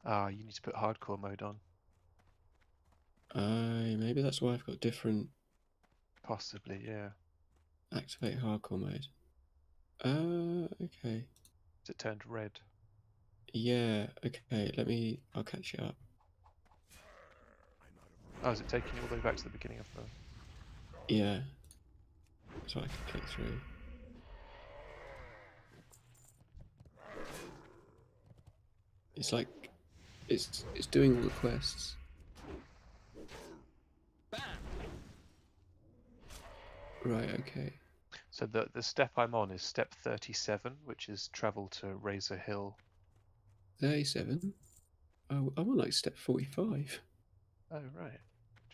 Ah, you need to put hardcore mode on. Maybe that's why I've got different. Possibly, yeah. Activate hardcore mode. Okay. It turned red. Yeah, okay, I'll catch you up. Oh, is it taking you all the way back to the beginning of the... Yeah. So I can click through. It's like, it's doing all the quests. Right, okay. So the step I'm on is step 37, which is travel to Razor Hill. 37? Oh, I'm on like step 45. Oh, right.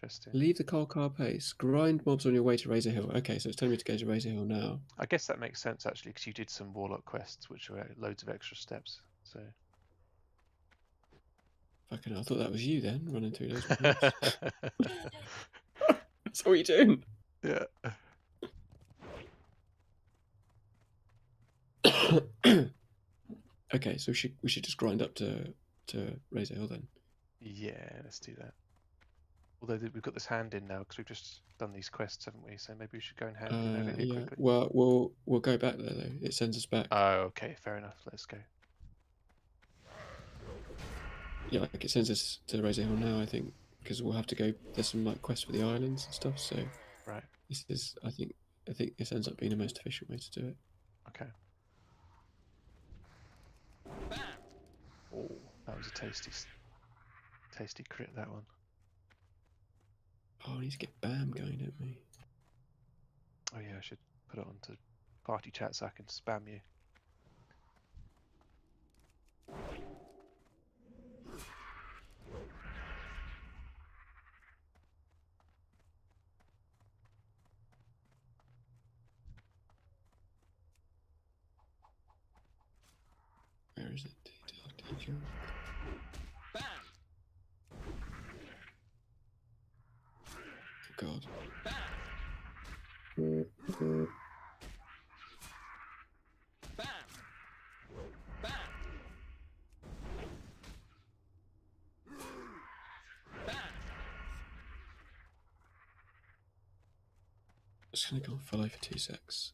Interesting. Leave the coal car pace. Grind mobs on your way to Razor Hill. Okay, so it's telling me to go to Razor Hill now. I guess that makes sense actually, because you did some warlock quests, which were loads of extra steps. So. Fucking hell, I thought that was you then, running through those mobs. That's what you're doing. Yeah. Okay, so we should just grind up to Razor Hill then. Yeah, let's do that. Although we've got this hand in now because we've just done these quests, haven't we? So maybe we should go and hand in over here Yeah. quickly. Well, we'll go back there though. It sends us back. Oh, okay, fair enough. Let's go. Yeah, like it sends us to Razor Hill now, I think, because we'll have to go. There's some like quests for the islands and stuff. So Right. this is, I think this ends up being the most efficient way to do it. Okay. Oh, that was a tasty crit, that one. Oh, I need to get BAM going, don't we? Oh yeah, I should put it onto party chat so I can spam you. Where is it? Detail. Oh God. Just gonna go and follow for 2 secs.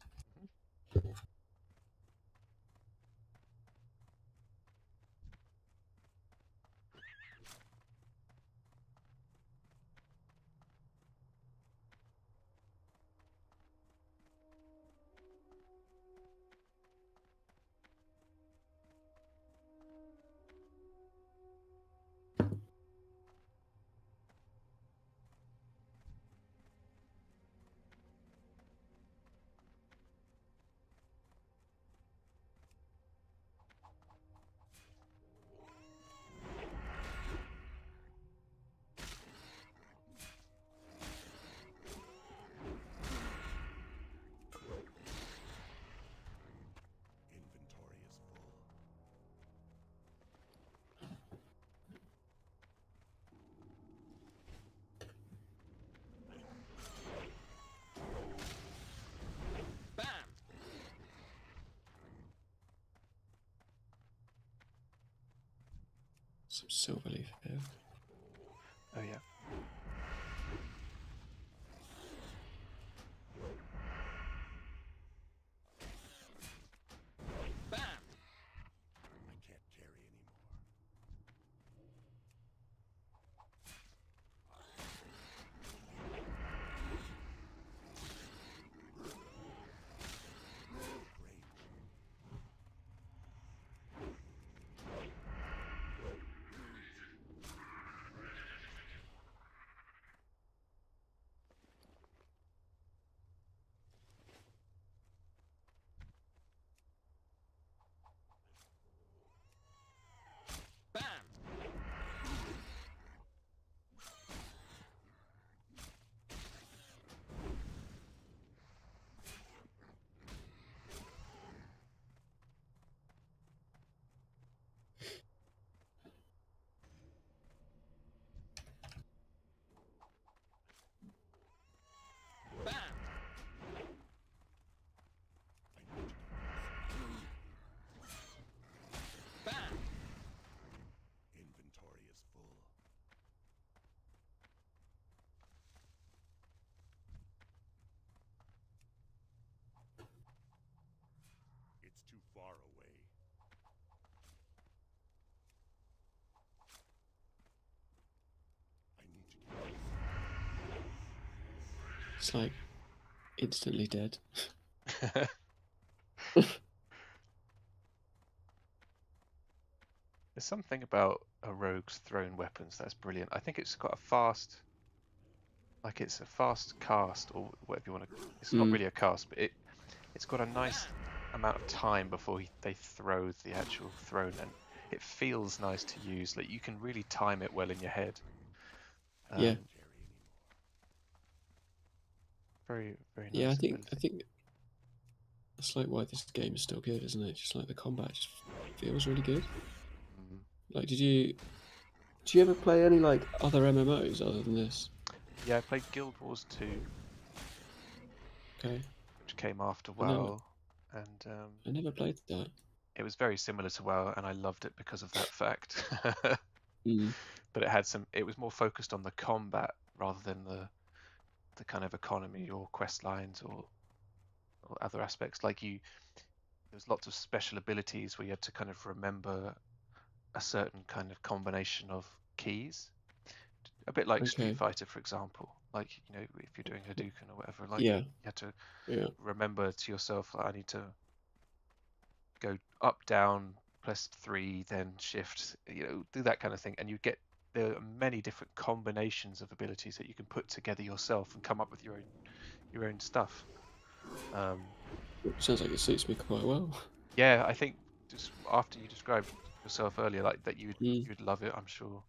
Inventory is full. Some silver leaf here. Oh yeah. I can't carry anymore. Inventory is full. It's too far away. I need to get It's like instantly dead. There's something about a rogue's thrown weapons that's brilliant. I think it's got a fast, like it's a fast cast or whatever you want to. It's not really a cast, but it's got a nice amount of time before they throw the actual throne, and it feels nice to use. Like you can really time it well in your head. Yeah. carry anymore. Very, very Yeah, nice I ability. think that's like why this game is still good, isn't it? Just like the combat just feels really good. Mm. Like, did you ever play any like other MMOs other than this? Yeah, I played Guild Wars 2, Okay, which came after I never WoW, and I never played that. it was very similar to WoW, and I loved it because of that fact. Mm. But it had some. It was more focused on the combat rather than the kind of economy or quest lines or other aspects. Like there's lots of special abilities where you had to kind of remember a certain kind of combination of keys, a bit like Street Okay. Fighter, for example. Like, if you're doing Hadouken or whatever, like Yeah. you had to Yeah. remember to yourself, like, I need to go up, down, press 3, then shift, do that kind of thing. And there are many different combinations of abilities that you can put together yourself and come up with your own stuff. Sounds like it suits me quite well. Yeah, I think just after you described yourself earlier, like that Mm. you'd love it, I'm sure.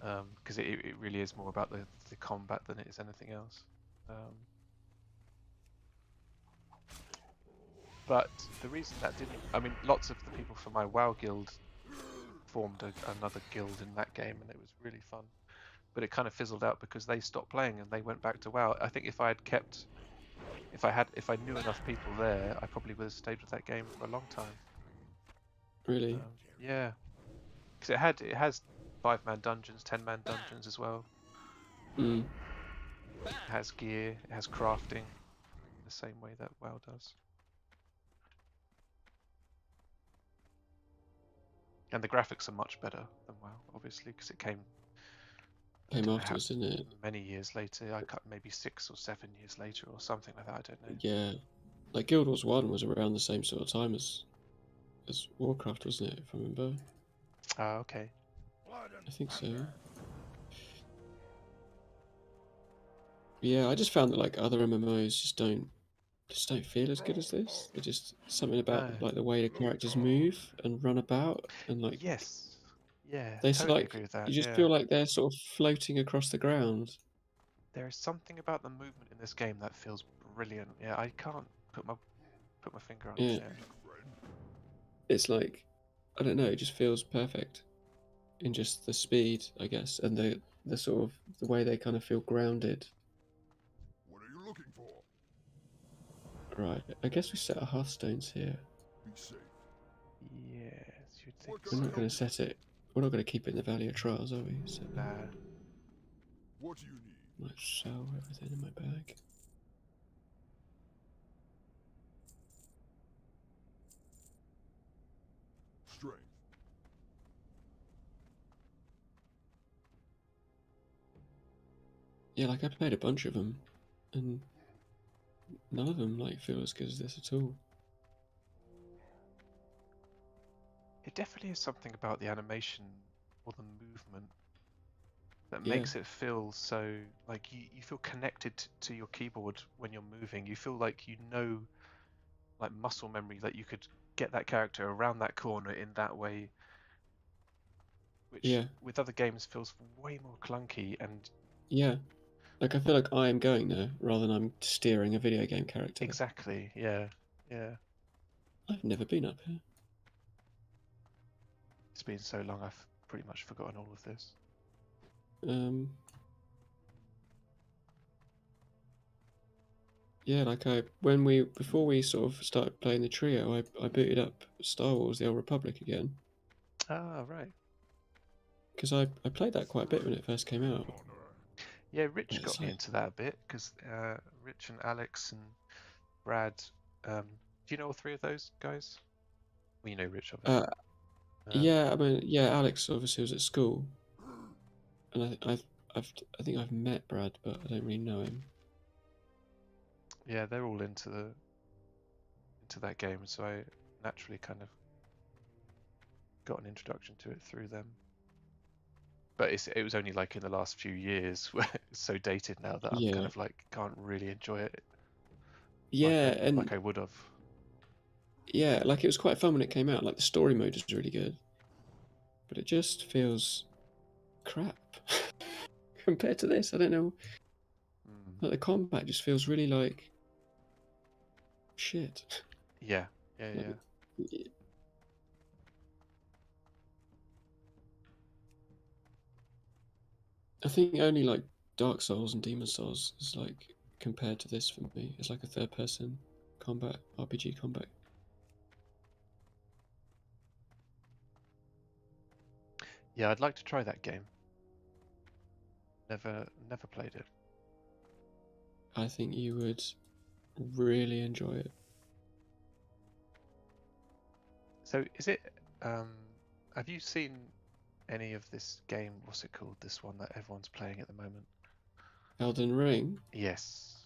Because it really is more about the combat than it is anything else. But the reason that didn't, I mean, lots of the people from my WoW guild formed another guild in that game, and it was really fun. But it kind of fizzled out because they stopped playing and they went back to WoW. I think if I knew enough people there, I probably would have stayed with that game for a long time. Really? Yeah, because it has 5-man dungeons, 10-man dungeons as well. Mm. It has gear, it has crafting, the same way that WoW does. And the graphics are much better than WoW, obviously, because it came, I Came don't know how afterwards, didn't it? many years later. I cut maybe 6 or 7 years later or something like that. I don't know. Yeah. Like Guild Wars 1 was around the same sort of time as Warcraft, wasn't it? If I remember. Ah, okay. I think so. Yeah, I just found that like other MMOs just don't feel as good as this. They're just something No. about like the way the characters move and run about and like Yes. Yeah, they totally like agree with that. you just Yeah. feel like they're sort of floating across the ground. There is something about the movement in this game that feels brilliant. Yeah, I can't put my finger on it. Yeah, Yeah. it's like I don't know, it just feels perfect in just the speed, I guess, and the sort of the way they kind of feel grounded. What are you looking for? Right, I guess we set our hearthstones here. Be safe. Yes, you'd think What We're can I so. not going help to set it. We're not going to keep it in the Valley of Trials, are we? So Nah. What do you need? might sell everything in my bag. Strength. Yeah, like I played a bunch of them, and none of them like feel as good as this at all. It definitely is something about the animation or the movement that Yeah, makes it feel so like you feel connected to your keyboard when you're moving. You feel like like muscle memory that you could get that character around that corner in that way, which yeah, with other games feels way more clunky and yeah. Like I feel like I am going there rather than I'm steering a video game character. exactly, yeah, yeah. I've never been up here. It's been so long I've pretty much forgotten all of this. Yeah, like before we sort of started playing the trio, I booted up Star Wars: The Old Republic again Ah, right. because I played that quite a bit when it first came out. Yeah, Rich But got it's me like, into that a bit because Rich and Alex and Brad. Do you know all three of those guys? Well, you know Rich, obviously. yeah, I mean, yeah, Alex obviously was at school, and I think I've met Brad, but I don't really know him. Yeah, they're all into that game, so I naturally kind of got an introduction to it through them. But it was only like in the last few years where it's so dated now that I'm kind Yeah, of like can't really enjoy it yeah, like and I would have. yeah, like it was quite fun when it came out. Like the story mode is really good, but it just feels crap compared to this. I don't know. Like the combat just feels really like shit. Yeah, yeah, Like, yeah. I think only like Dark Souls and Demon Souls is like compared to this for me. It's like a third person combat, RPG combat. Yeah, I'd like to try that game. Never played it. I think you would really enjoy it. So is it? Have you seen any of this game? What's it called? This one that everyone's playing at the moment? Elden Ring? Yes.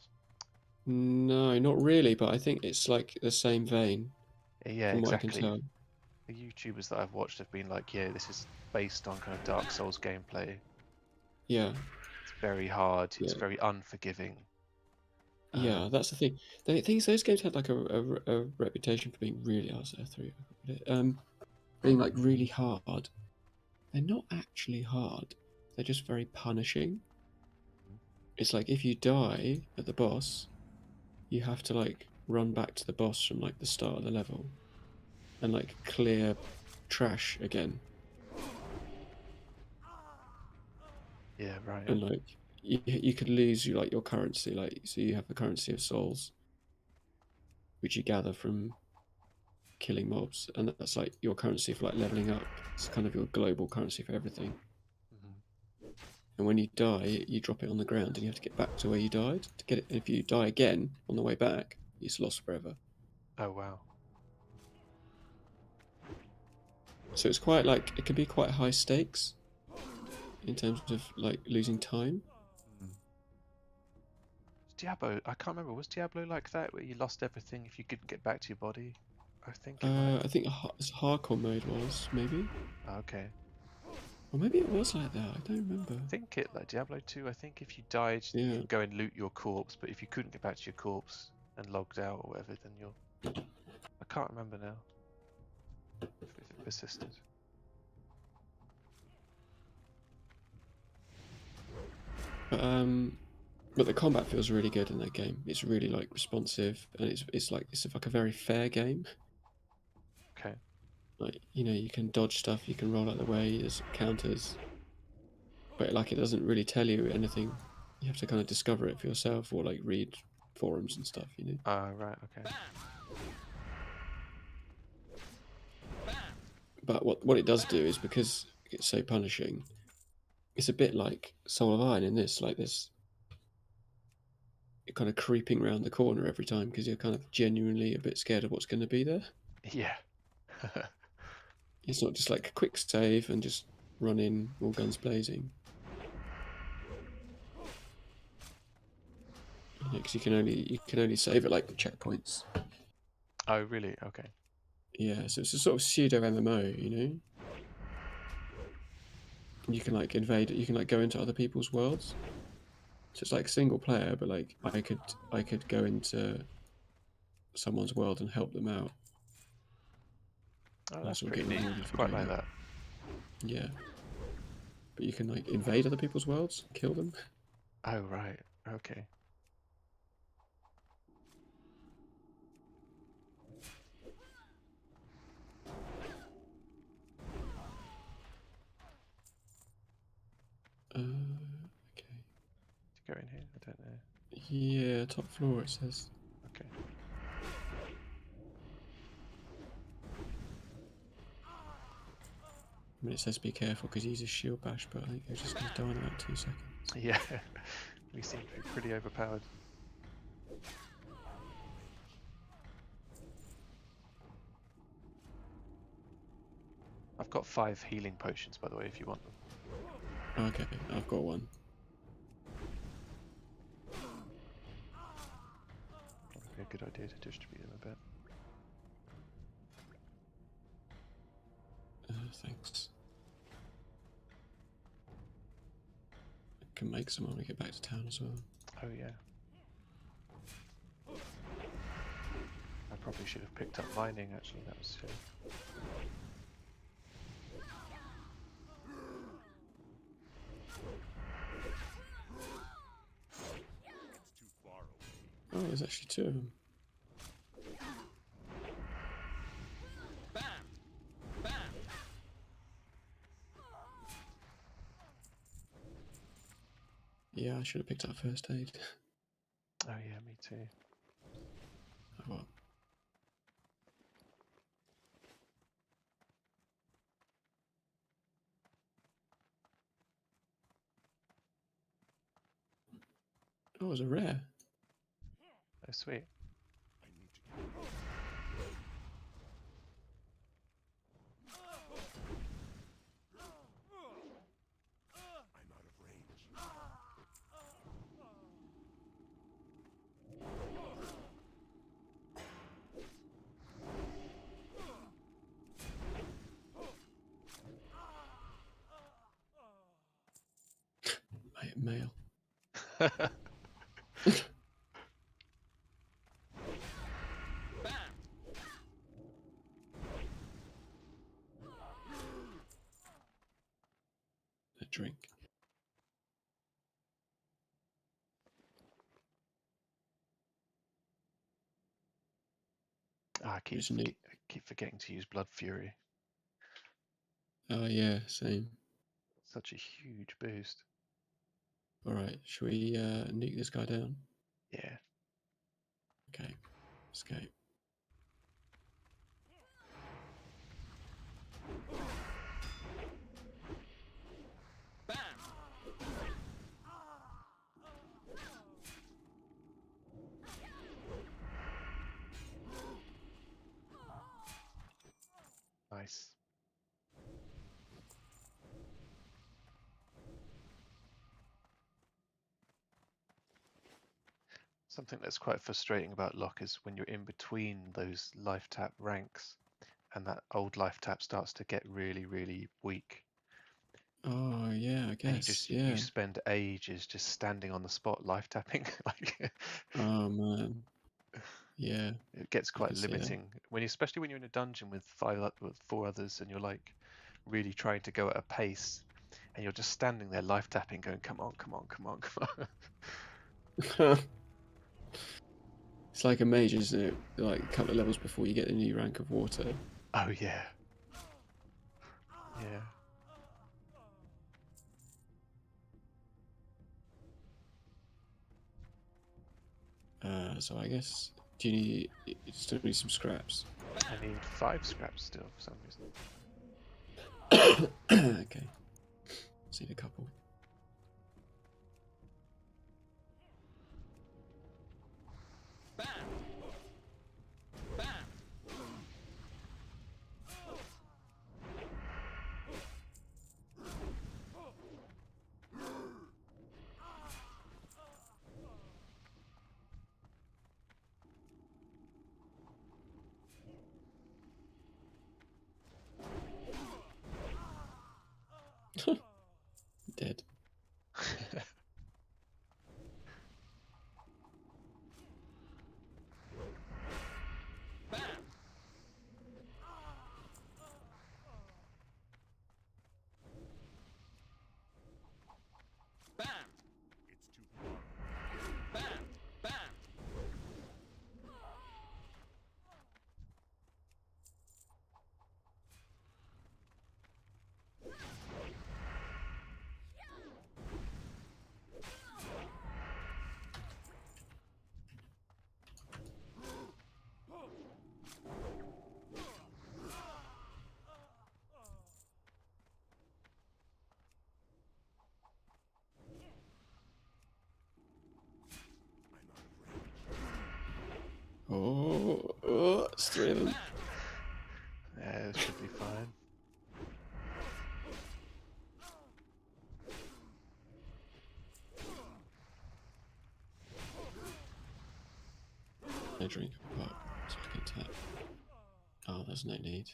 No, not really, but I think it's like the same vein Yeah, from what I can exactly. tell. The YouTubers that I've watched have been like, yeah, this is based on kind of Dark Souls gameplay. Yeah, It's very hard. It's yeah, very unforgiving. yeah. That's the thing. Those games had like a reputation for being really being like really hard. They're not actually hard. They're just very punishing. It's like if you die at the boss, you have to like run back to the boss from like the start of the level and like clear trash again. Yeah, right. And like you could lose like your currency, like so you have the currency of souls, which you gather from killing mobs, and that's like your currency for like leveling up. It's kind of your global currency for everything. And when you die, you drop it on the ground, and you have to get back to where you died to get it. If you die again on the way back, it's lost forever. Oh wow. So it's quite like it can be quite high stakes in terms of like losing time. Diablo, I can't remember. Was Diablo like that, where you lost everything if you couldn't get back to your body? I think it might. I think hardcore mode was maybe, Okay. or maybe it was like that. I don't remember. I think it like Diablo 2. I think if you died, Yeah. you could go and loot your corpse, but if you couldn't get back to your corpse and logged out or whatever, then you're. I can't remember now. If it persisted. But the combat feels really good in that game. It's really like responsive, and it's like a very fair game. Okay. Like you can dodge stuff, you can roll out the way, there's counters, but like it doesn't really tell you anything. You have to kind of discover it for yourself, or like read forums and stuff. Right. Okay. But what it does do is, because it's so punishing, it's a bit like Soul of Iron in this. Like this, you're kind of creeping around the corner every time because you're kind of genuinely a bit scared of what's going to be there. Yeah. It's not just like a quick save and just run in, all guns blazing. Because you can only save at like checkpoints. Oh really? Okay. Yeah, so it's a sort of pseudo MMO, You can like invade it. You can like go into other people's worlds. So it's like single player, but like I could go into someone's world and help them out. Oh, And that's sort of pretty get neat. rewarded for Quite doing like that. Yeah. But you can like invade other people's worlds, kill them. Oh right. Okay. Okay. To go in here, I don't know. Yeah, top floor it says. Okay. I mean, it says be careful because he uses shield bash, but I think you're just going to die in about 2 seconds. Yeah. We seem to be pretty overpowered. I've got 5 healing potions, by the way, if you want them. Okay, I've got one. Probably be a good idea to distribute them a bit. Thanks. I can make some when we get back to town as well. Oh yeah. I probably should have picked up mining, actually. That was silly. there's actually 2 of them. Yeah, I should have picked up first aid. Oh yeah, me too. Oh, well. Oh, it was a rare. Oh sweet. I need to get I'm out of range. Male. A drink. I Just neat. keep forgetting to use Blood Fury. Oh yeah, same. Such a huge boost. Alright, should we nuke this guy down? Yeah. Okay, escape. Nice. Something that's quite frustrating about Lock is when you're in between those life tap ranks and that old life tap starts to get really, really weak. Oh yeah, I And guess, you yeah. spend ages just standing on the spot life tapping. Like Oh man. Yeah, it gets I quite can see that. limiting especially when you're in a dungeon with 4 others and you're like really trying to go at a pace and you're just standing there life tapping going, come on, come on, come on, come on. It's like a mage, isn't it? Like a couple of levels before you get the new rank of water. Oh yeah. Yeah. So I guess, do you still need some scraps? I need 5 scraps still for some reason. Okay. Seen a couple. Dead. It's too far. Oh, it's 3 of them. Yeah, it should be fine. No drink apart, so I can tap. Oh, there's no need.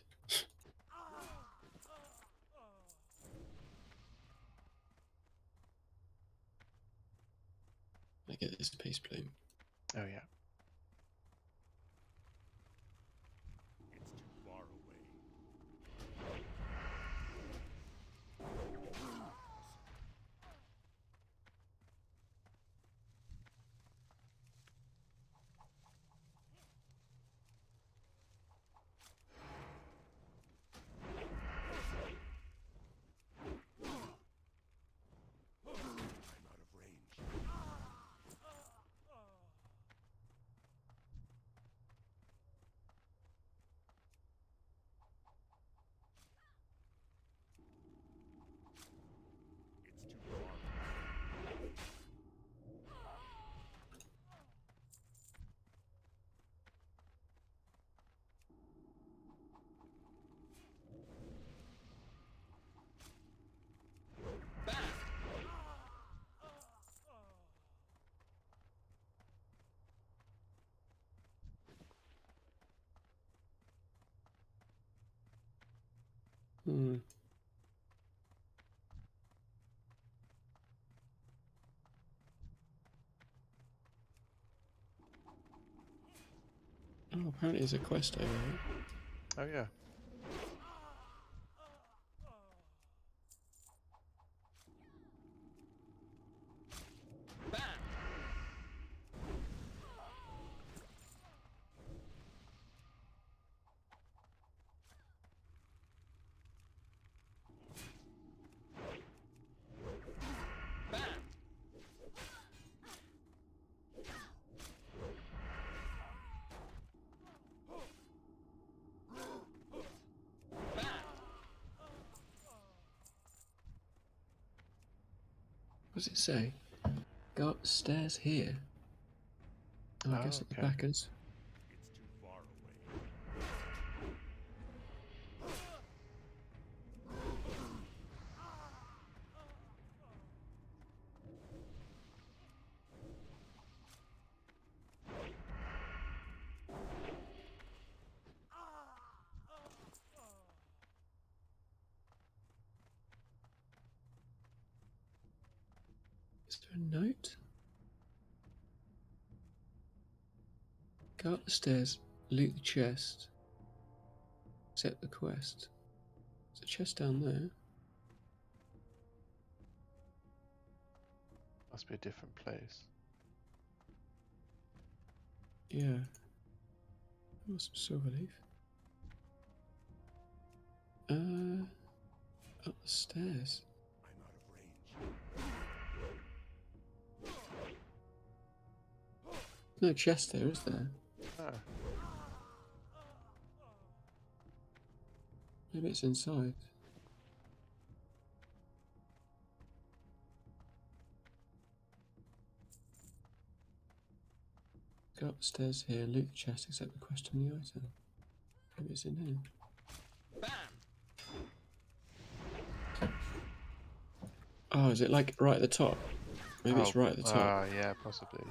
I get this peace bloom. Oh yeah. It's too far away. Hmm. Oh, apparently there's a quest over here. Oh yeah. What does it say? Go up the stairs here. Oh, I Oh, guess at the okay. backers. It's too far away. Is there a note? Go up the stairs, loot the chest, accept the quest. There's a chest down there. Must be a different place. Yeah. Oh, some silver leaf. Up the stairs. I'm out of range. No chest there, is there? Oh, Maybe it's inside. Go up the stairs here, loot the chest, accept the quest from the item. Maybe it's in here. Oh, is it like right at the top? Maybe it's right at the top. Yeah, possibly.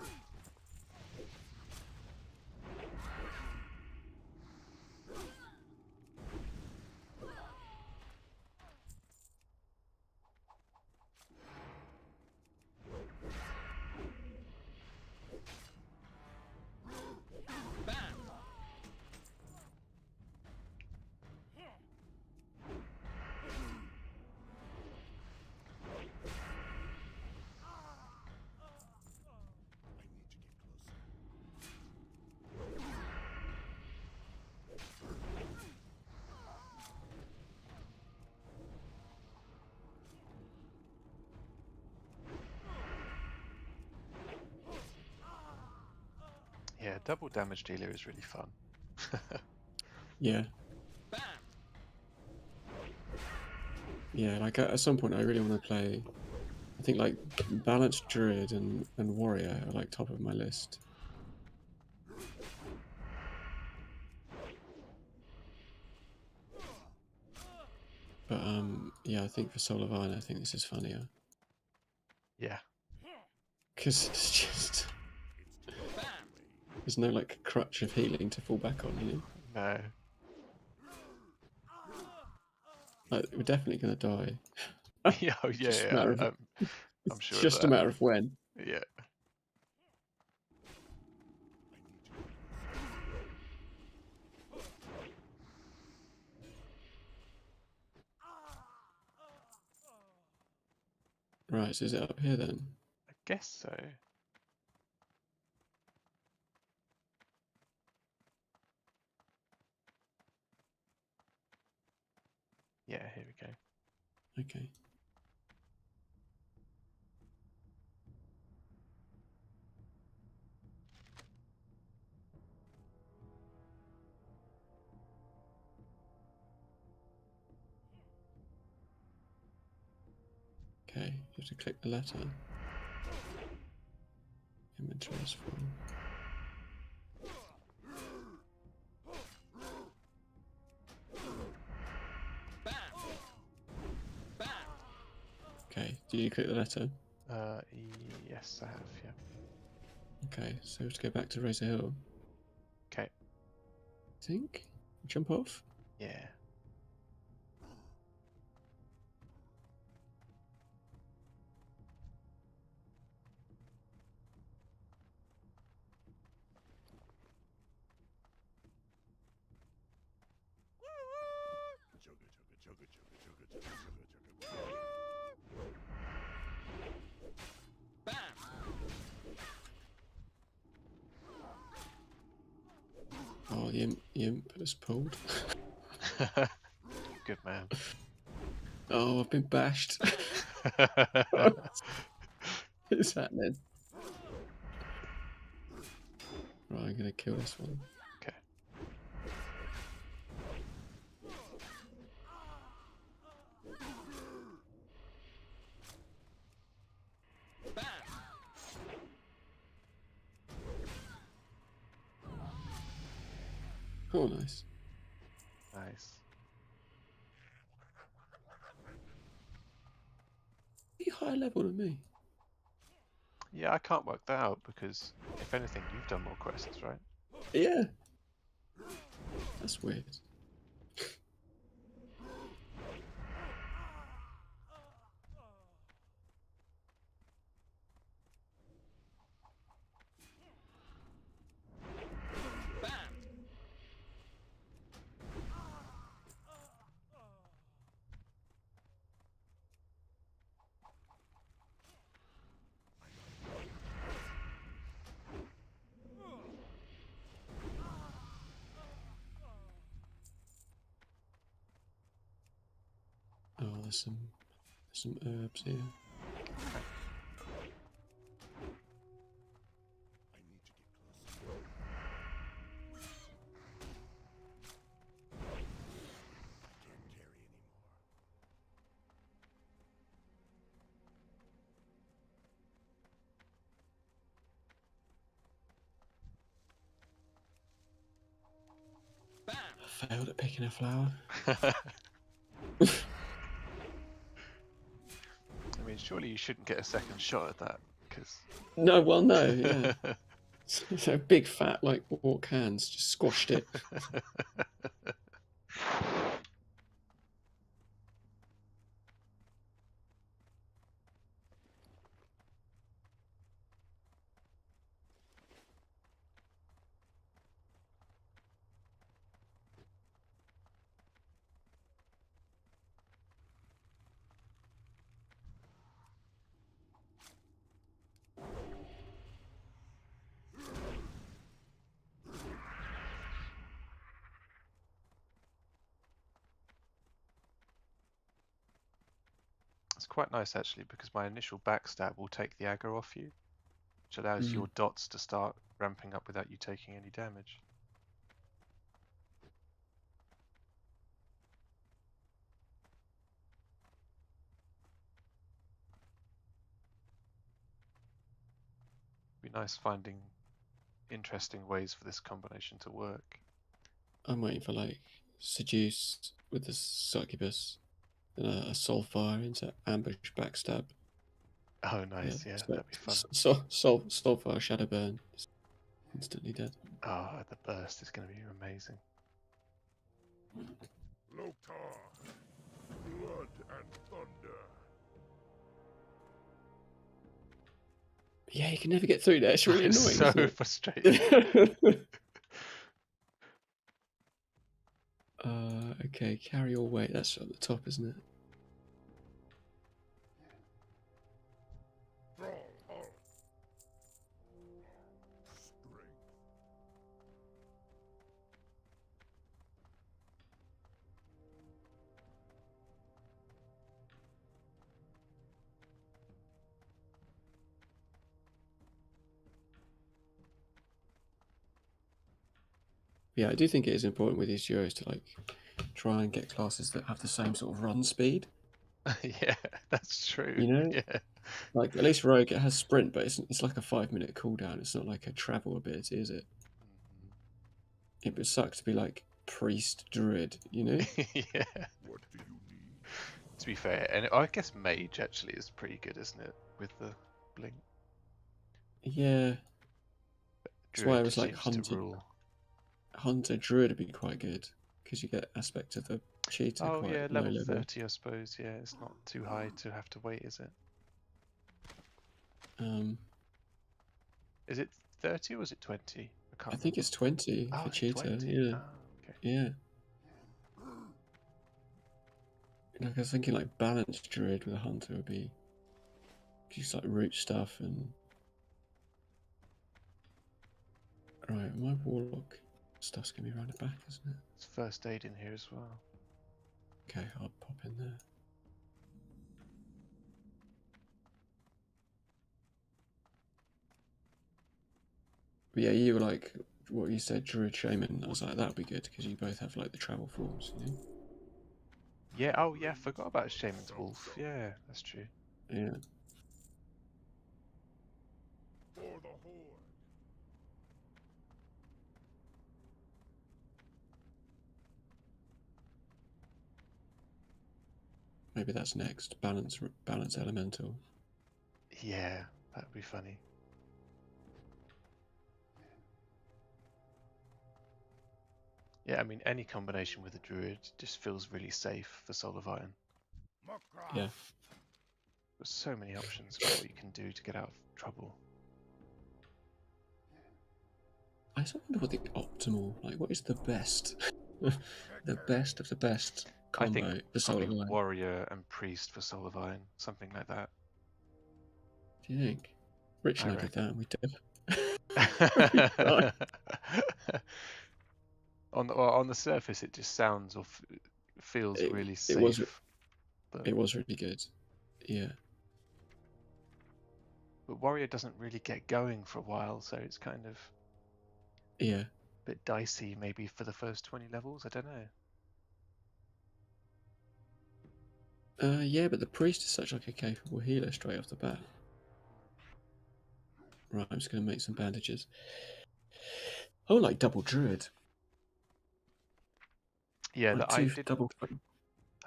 I need to get closer. Yeah, double damage dealer is really fun. Yeah. Yeah, like at some point I really want to play. I think like balanced druid and warrior are like top of my list. But yeah, I think for Soul of Iron, I think this is funnier Yeah. because it's just there's no like crutch of healing to fall back on, you know. No. Like we're definitely gonna die. Yeah, oh, yeah, Just a yeah. matter of I'm it's sure of just a that. matter of when. Yeah. Right, so is it up here then? I guess so. Yeah, here we go. Okay. Okay, you have to click the letter. Inventory is full. Okay, did you click the letter? Uh, yes, I have, yeah. Okay, so we have to go back to Razor Hill. Okay. I think? Jump off? Yeah. Oh, the imp has pulled. Good man. Oh, I've been bashed. What's happening? Right, I'm gonna kill this one. Okay. Oh, nice. Nice. Are you higher level than me? Yeah, I can't work that out because if anything, you've done more quests, right? Yeah. That's weird. Oh, there's some herbs here. I need to get closer. Can't carry anymore. I failed at picking a flower. I mean, surely you shouldn't get a second shot at that because. No, well, no, yeah. So big fat like orc hands just squashed it. It's quite nice actually because my initial backstab will take the aggro off you, which allows your dots to start ramping up without you taking any damage. Be nice finding interesting ways for this combination to work. I'm waiting for like seduce with the succubus and a soulfire into ambush backstab. Oh, nice. Yeah, that'd be fun. Soulfire shadow burn. Instantly dead. Oh, the burst is going to be amazing. Loktar, blood and thunder. Yeah, you can never get through there. It's really It's annoying. so Isn't frustrating. it? Okay, carry your weight. That's at the top, isn't it? Strong heart. Strength. Yeah, I do think it is important with these duos to like try and get classes that have the same sort of run speed. Yeah, that's true. You know, Yeah. like at least Rogue, it has sprint, but it's like a 5-minute cooldown. It's not like a travel ability, is it? It would suck to be like priest druid, you know? Yeah. What do you need? To be fair, and I guess mage actually is pretty good, isn't it? With the blink. Yeah, that's why I Druid was like seems to rule. hunter druid would be quite good because you get aspect of the cheetah Oh quite yeah, low level level. 30, I suppose. Yeah, it's not too high to have to wait, is it? Is it 30 or is it 20? I can't I think remember. it's 20 Oh, for is it cheetah. 20? Yeah, Oh, okay. yeah. Like I was thinking, like balanced druid with a hunter would be just like root stuff and right. My warlock. Stuff's gonna be around the back, isn't it? There's first aid in here as well. Okay, I'll pop in there. But yeah, you were like, what you said, Druid Shaman. I was like, that'd be good because you both have like the travel forms, you know? Yeah, oh yeah, I forgot about Shaman's Wolf. Yeah, that's true. Yeah. For the Horde. Maybe that's next. Balance elemental. Yeah, that would be funny. Yeah, I mean, any combination with a Druid just feels really safe for Soul of Iron. Yeah. There's so many options about what you can do to get out of trouble. I just wonder what the optimal, like, what is the best, the best of the best I combo think for Soul probably of Iron? Warrior and Priest for Soul of Iron, something like that. Do you think? Rich and I I did reckon. that, and we did. Every time. On the surface, it just sounds or feels really It was safe. But really good. Yeah. Warrior doesn't really get going for a while, so it's kind of Yeah. a bit dicey maybe for the first 20 levels. I don't know. Yeah, but the priest is such like a capable healer straight off the bat. Right, I'm just gonna make some bandages. Oh, like double druid. Yeah, Like I double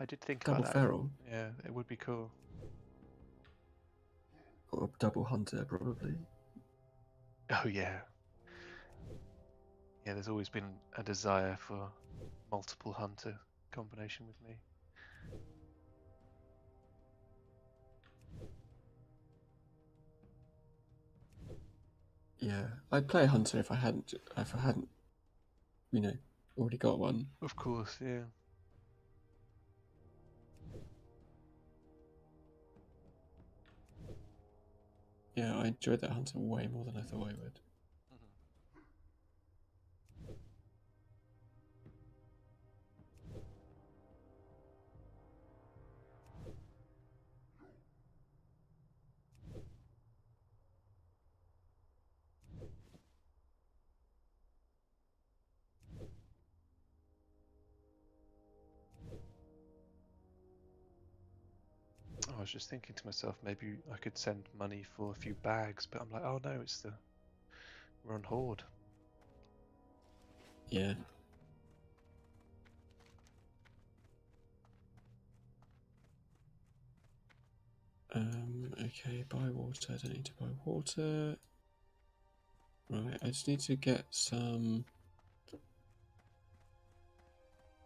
did think about that. feral Yeah, it would be cool. or double hunter probably. Oh yeah. Yeah, there's always been a desire for multiple hunter combination with me. Yeah, I'd play a hunter if I hadn't, you know, already got one. Of course, yeah. Yeah, I enjoyed that hunter way more than I thought I would. I was just thinking to myself, maybe I could send money for a few bags, but I'm like, oh no, we're on Horde. Yeah. Okay, buy water. I don't need to buy water. Right, I just need to get some.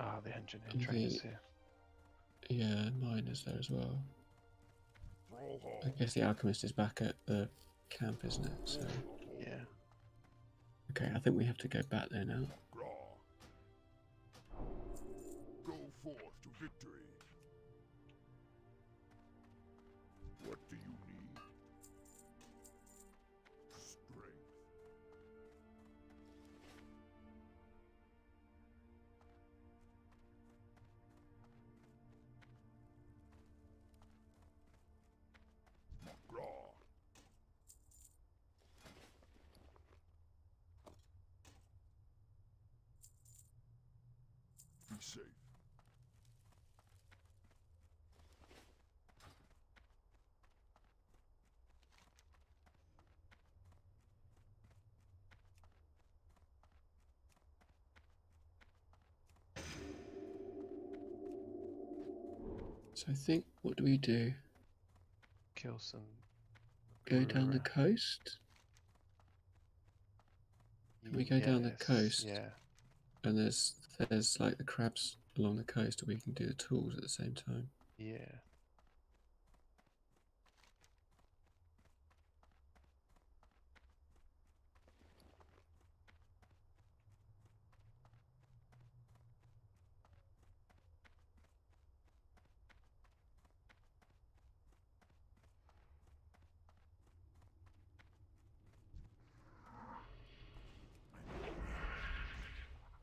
Ah, the engineer train's here. Yeah, mine is there as well. I guess the alchemist is back at the camp, isn't it? So. Yeah. Okay, I think we have to go back there now. Go forth to victory. What do you need? Strength. Raw. Be safe. So I think, what do we do? Kill some. Go down the coast? We go down the coast. Yeah. And there's like the crabs along the coast, or we can do the tools at the same time. Yeah.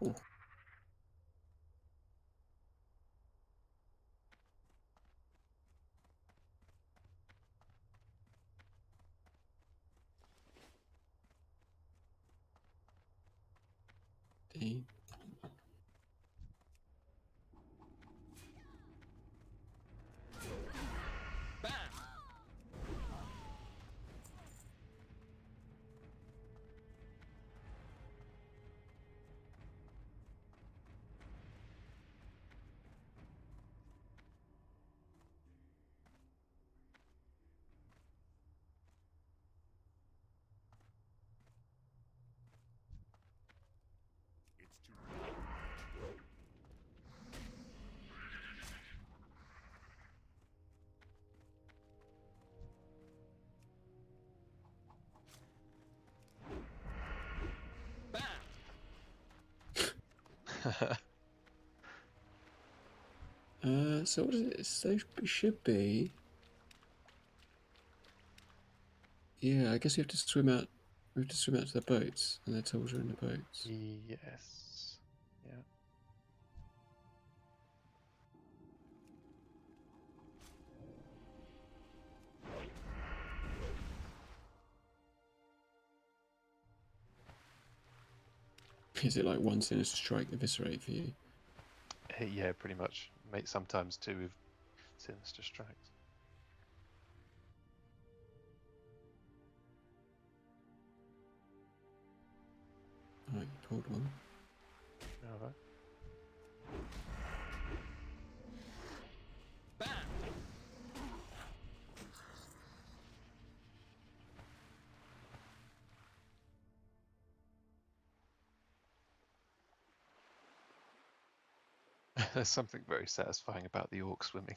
Oh. D. It's too late. So what does it say it should be? Yeah, I guess we have to swim out. We have to swim out to the boats, and their tools are in the boats. Yes. Yeah. Is it like one sinister strike, eviscerate for you? Yeah, pretty much. Mate, sometimes two with sinister strikes. Alright, you pulled one. Alright. There's something very satisfying about the orc swimming.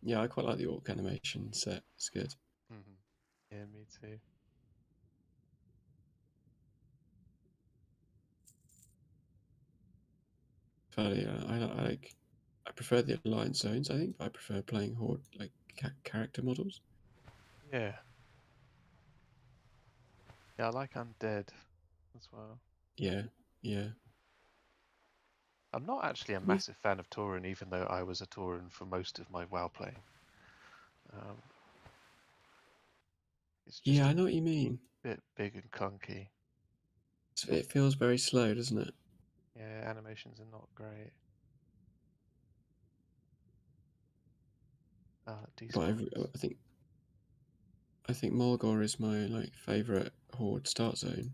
Yeah, I quite like the orc animation set. It's good. Mm-hmm. Yeah, me too. Fairly, I prefer the alliance zones. I think, but I prefer playing horde like character models. Yeah. Yeah, I like undead as well. Yeah, yeah. I'm not actually a massive fan of Tauren, even though I was a Tauren for most of my WoW playing. It's just Yeah, a I know what you mean. bit big and clunky. It feels very slow, doesn't it? Yeah, animations are not great. But Despawns. I think Mulgore is my like favorite horde start zone.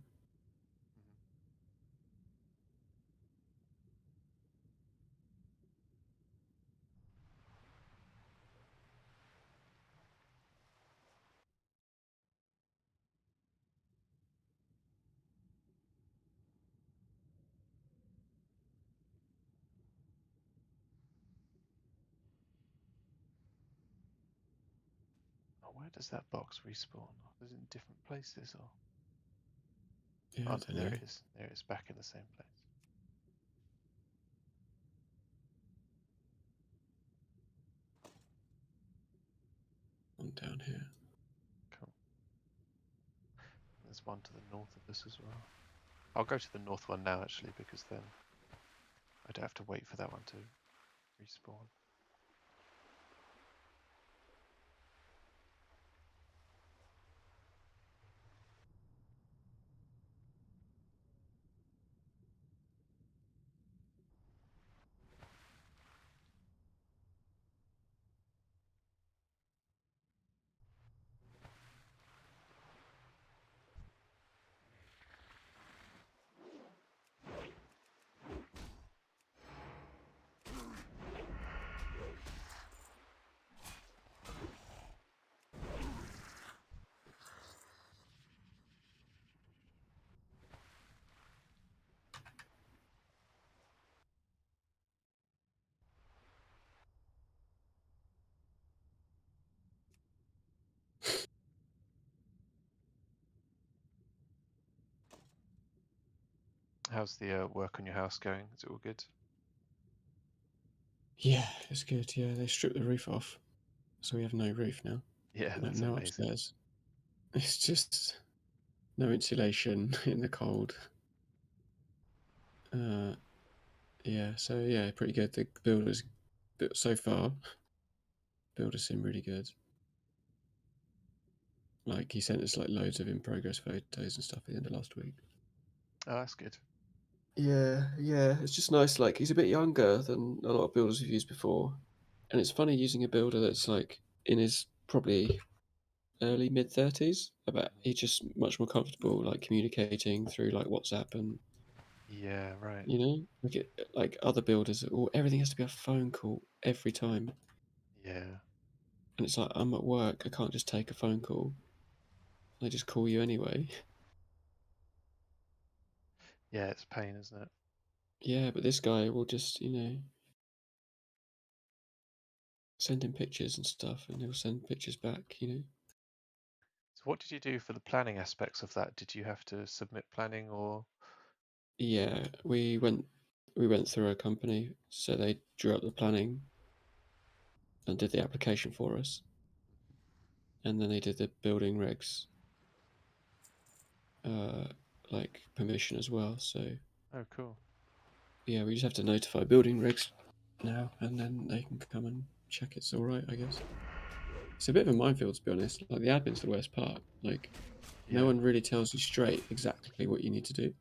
Oh, where does that box respawn? Is it in different places or? Yeah, Oh, I don't there know. it is. There it is, back in the same place. One down here. Cool. There's one to the north of us as well. I'll go to the north one now, actually, because then I don't have to wait for that one to respawn. How's the work on your house going? Is it all good? Yeah, it's good. Yeah, they stripped the roof off, so we have no roof now. Yeah, that's No amazing. upstairs. It's just No insulation in the cold. Yeah, so yeah, pretty good. The builders, so far, builders seem really good. Like he sent us like loads of in progress photos and stuff at the end of last week. Oh, that's good. Yeah, it's just nice. Like he's a bit younger than a lot of builders we've used before, and it's funny using a builder that's like in his probably early mid-30s. About he's just much more comfortable like communicating through like WhatsApp and Yeah, right. like other builders. Everything has to be a phone call every time, Yeah. and it's like I'm at work. I can't just take a phone call. I just call you anyway. Yeah, it's a pain, isn't it? Yeah, but this guy will just send him pictures and stuff, and he'll send pictures back. So what did you do for the planning aspects of that? Did you have to submit planning or? Yeah, we went through a company, so they drew up the planning and did the application for us, and then they did the building regs, like permission as well. So Oh, cool. yeah, we just have to notify building regs now, and then they can come and check it's all right. I guess it's a bit of a minefield, to be honest. Like the admin's the worst part. Like no Yeah, one really tells you straight exactly what you need to do,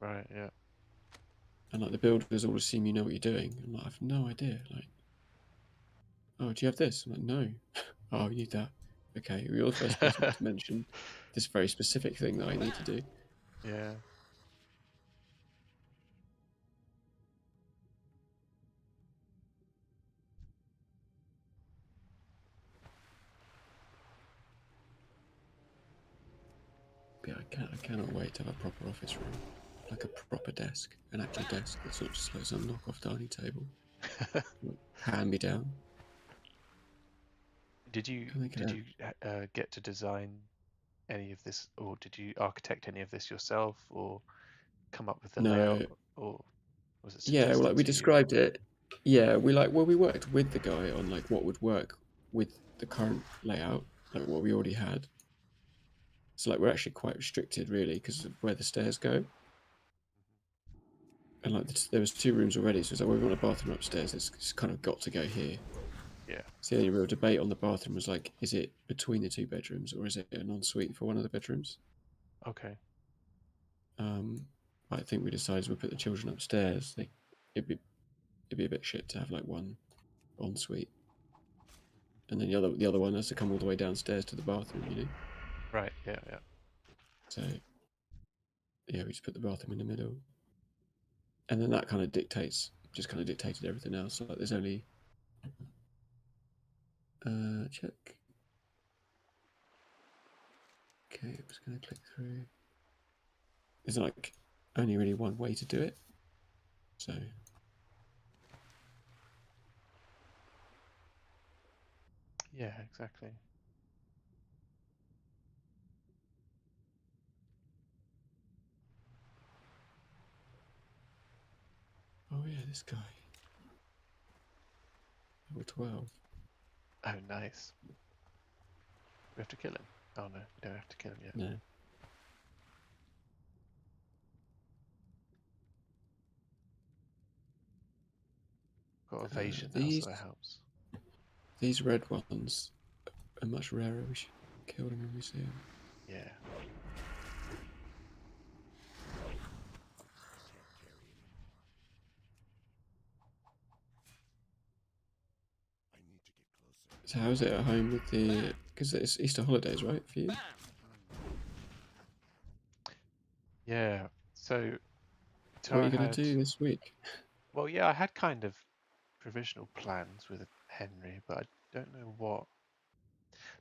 right, yeah. and like the builders all assume you know what you're doing. I'm like, I have no idea. Like, oh, do you have this? I'm like, no. Oh, you need that. Okay, well, you're the first person to mention this very specific thing that I need to do. Yeah. Yeah, I cannot wait to have a proper office room, like a proper desk, an actual desk that's not just like some knockoff dining table, hand me down. Did you I think get to design any of this, or did you architect any of this yourself, or come up with the no, layout, or was it yeah, well, suggested like we to you? described it. Yeah, we worked with the guy on like what would work with the current layout, like what we already had. So like we're actually quite restricted really because of where the stairs go. And like there was 2 rooms already, so it's like, well, we want a bathroom upstairs. It's kind of got to go here. Yeah. So the only real debate on the bathroom was like, is it between the 2 bedrooms or is it an ensuite for one of the bedrooms? Okay. I think we decided we'd put the children upstairs. It'd be a bit shit to have like one ensuite, and then the other one has to come all the way downstairs to the bathroom. Right. Yeah. Yeah. So yeah, we just put the bathroom in the middle, and then that kind of dictated everything else. So like, there's only check. Okay, I'm just gonna click through. There's like only really one way to do it. So Yeah. Exactly. oh yeah, this guy level 12. Oh, nice. We have to kill him. Oh no, we don't have to kill him yet. No, Got evasion now, so these that helps. red ones are much rarer. We should kill them when we see them. Yeah. I need to get closer. So how's it at home with the? Because it's Easter holidays, right, for you? Yeah. So What are Tara you gonna had. do this week? Well, yeah, I had kind of provisional plans with Henry, but I don't know what.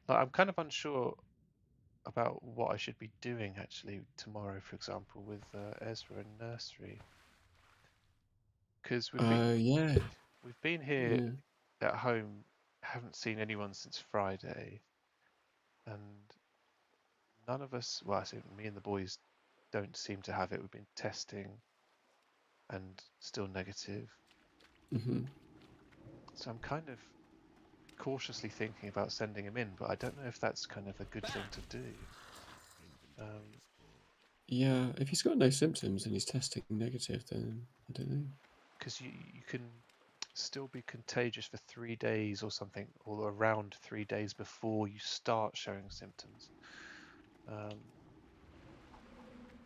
Like, I'm kind of unsure about what I should be doing actually tomorrow, for example, with Ezra and nursery, because Yeah, we've been here yeah. at home, haven't seen anyone since Friday, and none of us, well, I say me and the boys, don't seem to have it. We've been testing and still negative, Mhm. so I'm kind of cautiously thinking about sending him in, but I don't know if that's kind of a good thing to do. Yeah, if he's got no symptoms and he's testing negative, then I don't know. Because you can still be contagious for 3 days or something, or around 3 days before you start showing symptoms.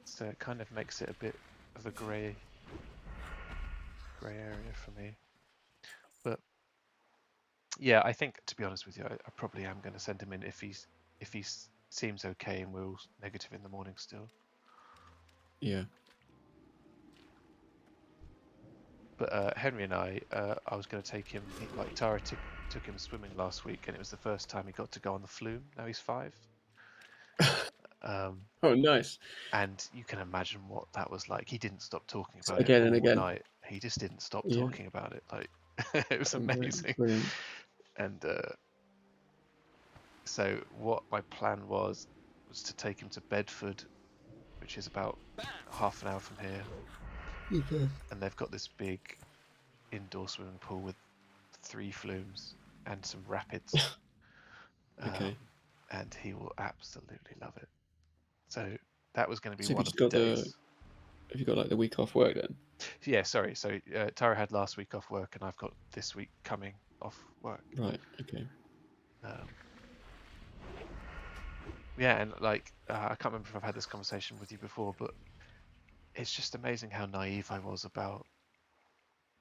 So it kind of makes it a bit of a grey area for me. But yeah, I think, to be honest with you, I probably am going to send him in if he seems okay and we're all negative in the morning still. Yeah. But Henry and I was going to take him. Like Tara took him swimming last week, and it was the first time he got to go on the flume. Now he's 5. Oh, nice. And you can imagine what that was like. He didn't stop talking So about it again all and again. night. He just didn't stop Yeah. talking about it. Like it was amazing. Brilliant. And so what my plan was to take him to Bedford, which is about half an hour from here. Okay. And they've got this big indoor swimming pool with 3 flumes and some rapids. Okay. And he will absolutely love it. So that was going to be So one of the days. Have you got like the week off work then? Yeah, sorry. So Tara had last week off work, and I've got this week coming off work. Right. Okay. Yeah, and like I can't remember if I've had this conversation with you before, but it's just amazing how naive I was about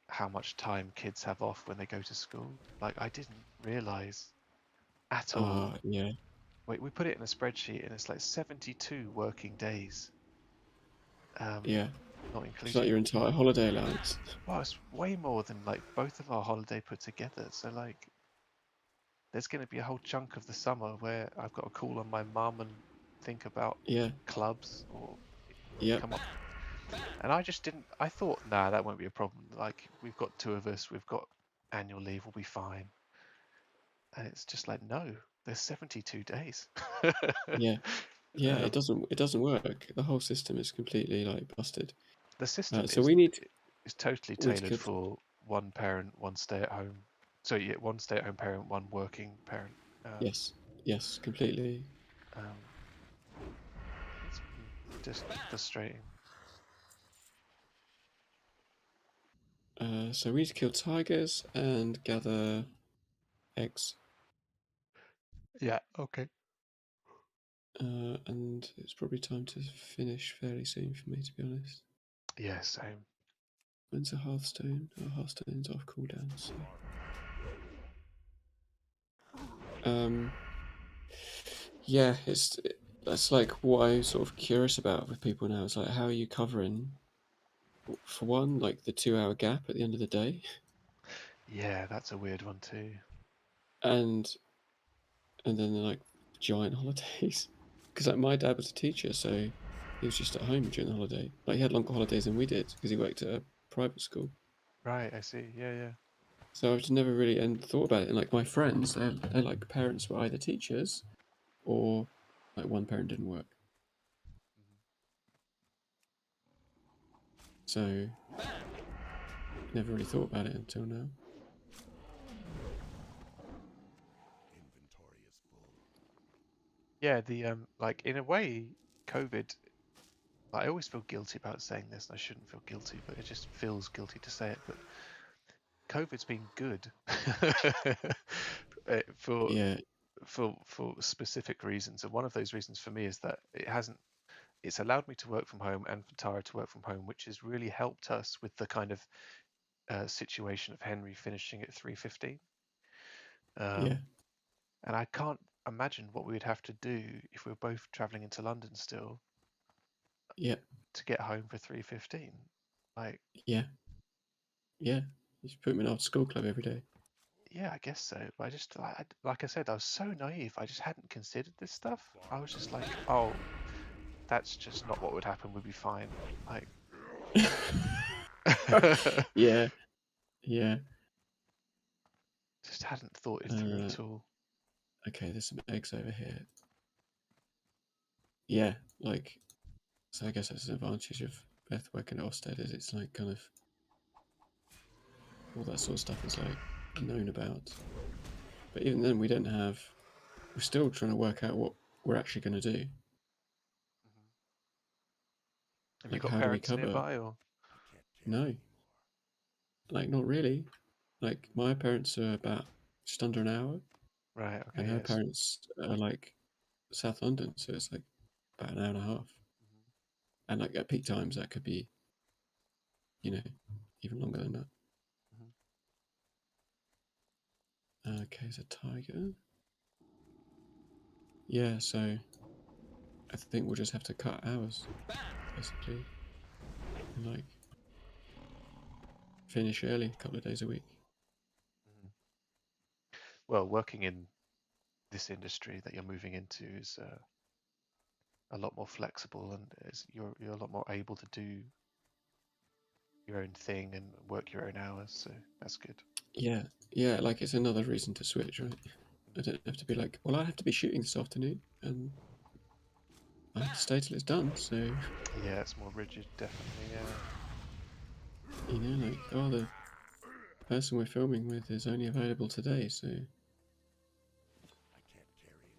how much time kids have off when they go to school. Like I didn't realize at all. Yeah. Wait, we put it in a spreadsheet, and it's like 72 working days. Yeah. Not It's like including. your entire holiday allowance. Well, it's way more than like both of our holiday put together. So like, there's going to be a whole chunk of the summer where I've got to call on my mum and think about Yeah. clubs or Yeah. come up. And I just didn't. I thought, nah, that won't be a problem. Like we've got 2 of us, we've got annual leave, we'll be fine. And it's just like, no, there's 72 days. Yeah. Yeah. It doesn't work. The whole system is completely like busted. The system So we need is totally to tailored for one parent, one stay at home. So yeah, one stay at home parent, one working parent. Yes. Yes. Completely. It's just frustrating. So we need to kill tigers and gather eggs. Yeah. Okay. And it's probably time to finish fairly soon for me, to be honest. Yeah. Same. When's a Hearthstone? Oh, Hearthstone's off cooldown. So. Yeah, that's like what I'm sort of curious about with people now. It's like, how are you covering, for one, like the 2-hour gap at the end of the day, Yeah, that's a weird one too. and then like giant holidays. Because like my dad was a teacher, so he was just at home during the holiday. Like he had longer holidays than we did because he worked at a private school. Right. I see. Yeah. Yeah. So I've just never really thought about it. And like my friends, they're like parents were either teachers or like one parent didn't work. So never really thought about it until now. Inventory is full. Yeah. The like in a way, COVID. I always feel guilty about saying this, and I shouldn't feel guilty, but it just feels guilty to say it. But COVID's been good for Yeah, specific reasons, and one of those reasons for me is that it's allowed me to work from home and for Tara to work from home, which has really helped us with the kind of situation of Henry finishing at 3:15. yeah, And I can't imagine what we would have to do if we were both traveling into London still yeah, to get home for 3:15. Like, yeah, yeah. You should put him in after school club every day. yeah, I guess so. But I just, like I said, I was so naive. I just hadn't considered this stuff. I was just like, oh, that's just not what would happen. We'd be fine. Like, Yeah, yeah. just hadn't thought it through at all. Okay, there's some eggs over here. Yeah, like, so I guess that's an advantage of Beth working at Ofsted, is it's like kind of all that sort of stuff is like known about. But even then, we're still trying to work out what we're actually going to do. Have you Like, got how do we parents cover? nearby, or? No, like not really. Like my parents are about just under an hour, Right. and Okay. her Yes. parents are like South London, so it's like about an hour and a half. And like at peak times, that could be, you know, even longer than that. Okay, it's a tiger. Yeah, so I think we'll just have to cut hours, basically, and like finish early, a couple of days a week. Well, working in this industry that you're moving into is a lot more flexible, and you're a lot more able to do your own thing and work your own hours. So that's good. Yeah, yeah, like it's another reason to switch, right? I don't have to be like, well, I have to be shooting this afternoon, and I have to stay till it's done. So, Yeah, it's more rigid, definitely. Yeah. you know, like, oh, the person we're filming with is only available today, so I can't carry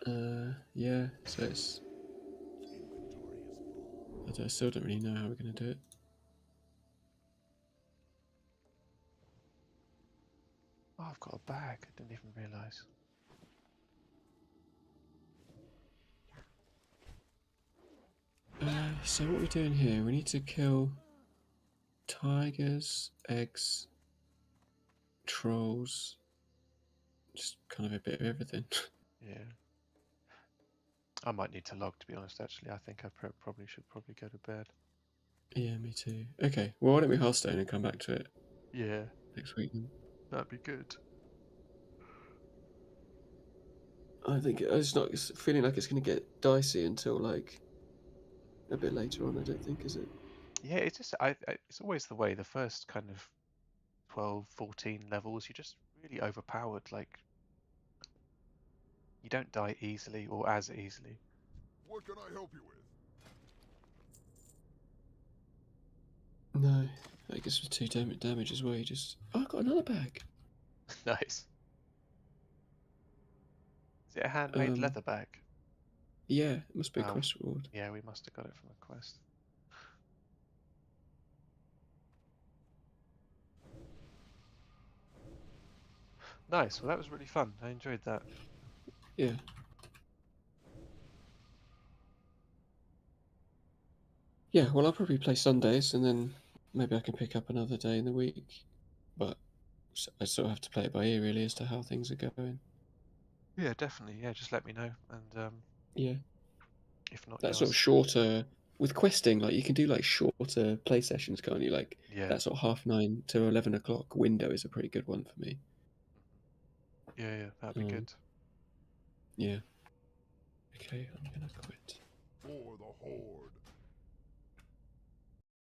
anymore. yeah, so it's Inventory is full. I still don't really know how we're gonna do it. Oh, I've got a bag. I didn't even realise. So what are we doing here? We need to kill tigers, eggs, trolls, just kind of a bit of everything. Yeah. I might need to log, to be honest. Actually, I think I probably should go to bed. Yeah, me too. Okay, well, why don't we Hearthstone and come back to it Yeah, next week then? that'd be good. I think it's feeling like it's going to get dicey until like a bit later on. I don't think, is it? Yeah, it's just it's always the way. The first kind of 12, 14 levels, you're just really overpowered. Like you don't die easily or as easily. What can I help you with? No, I guess with 2 damage as well. You just I got another bag. Nice. Is it a handmade leather bag? Yeah, it must be a Oh, quest reward. yeah, we must have got it from a quest. Nice. Well, that was really fun. I enjoyed that. Yeah. Yeah, well, I'll probably play Sundays, and then maybe I can pick up another day in the week. But I sort of have to play it by ear, really, as to how things are going. Yeah, definitely. Yeah, just let me know, and Yeah, if not, that yeah, sort of shorter with questing, like you can do like shorter play sessions, can't you? Like yeah, that sort of 9:30 to 11 o'clock window is a pretty good one for me. yeah, that'd be good. Yeah. Okay, I'm gonna quit. For the Horde.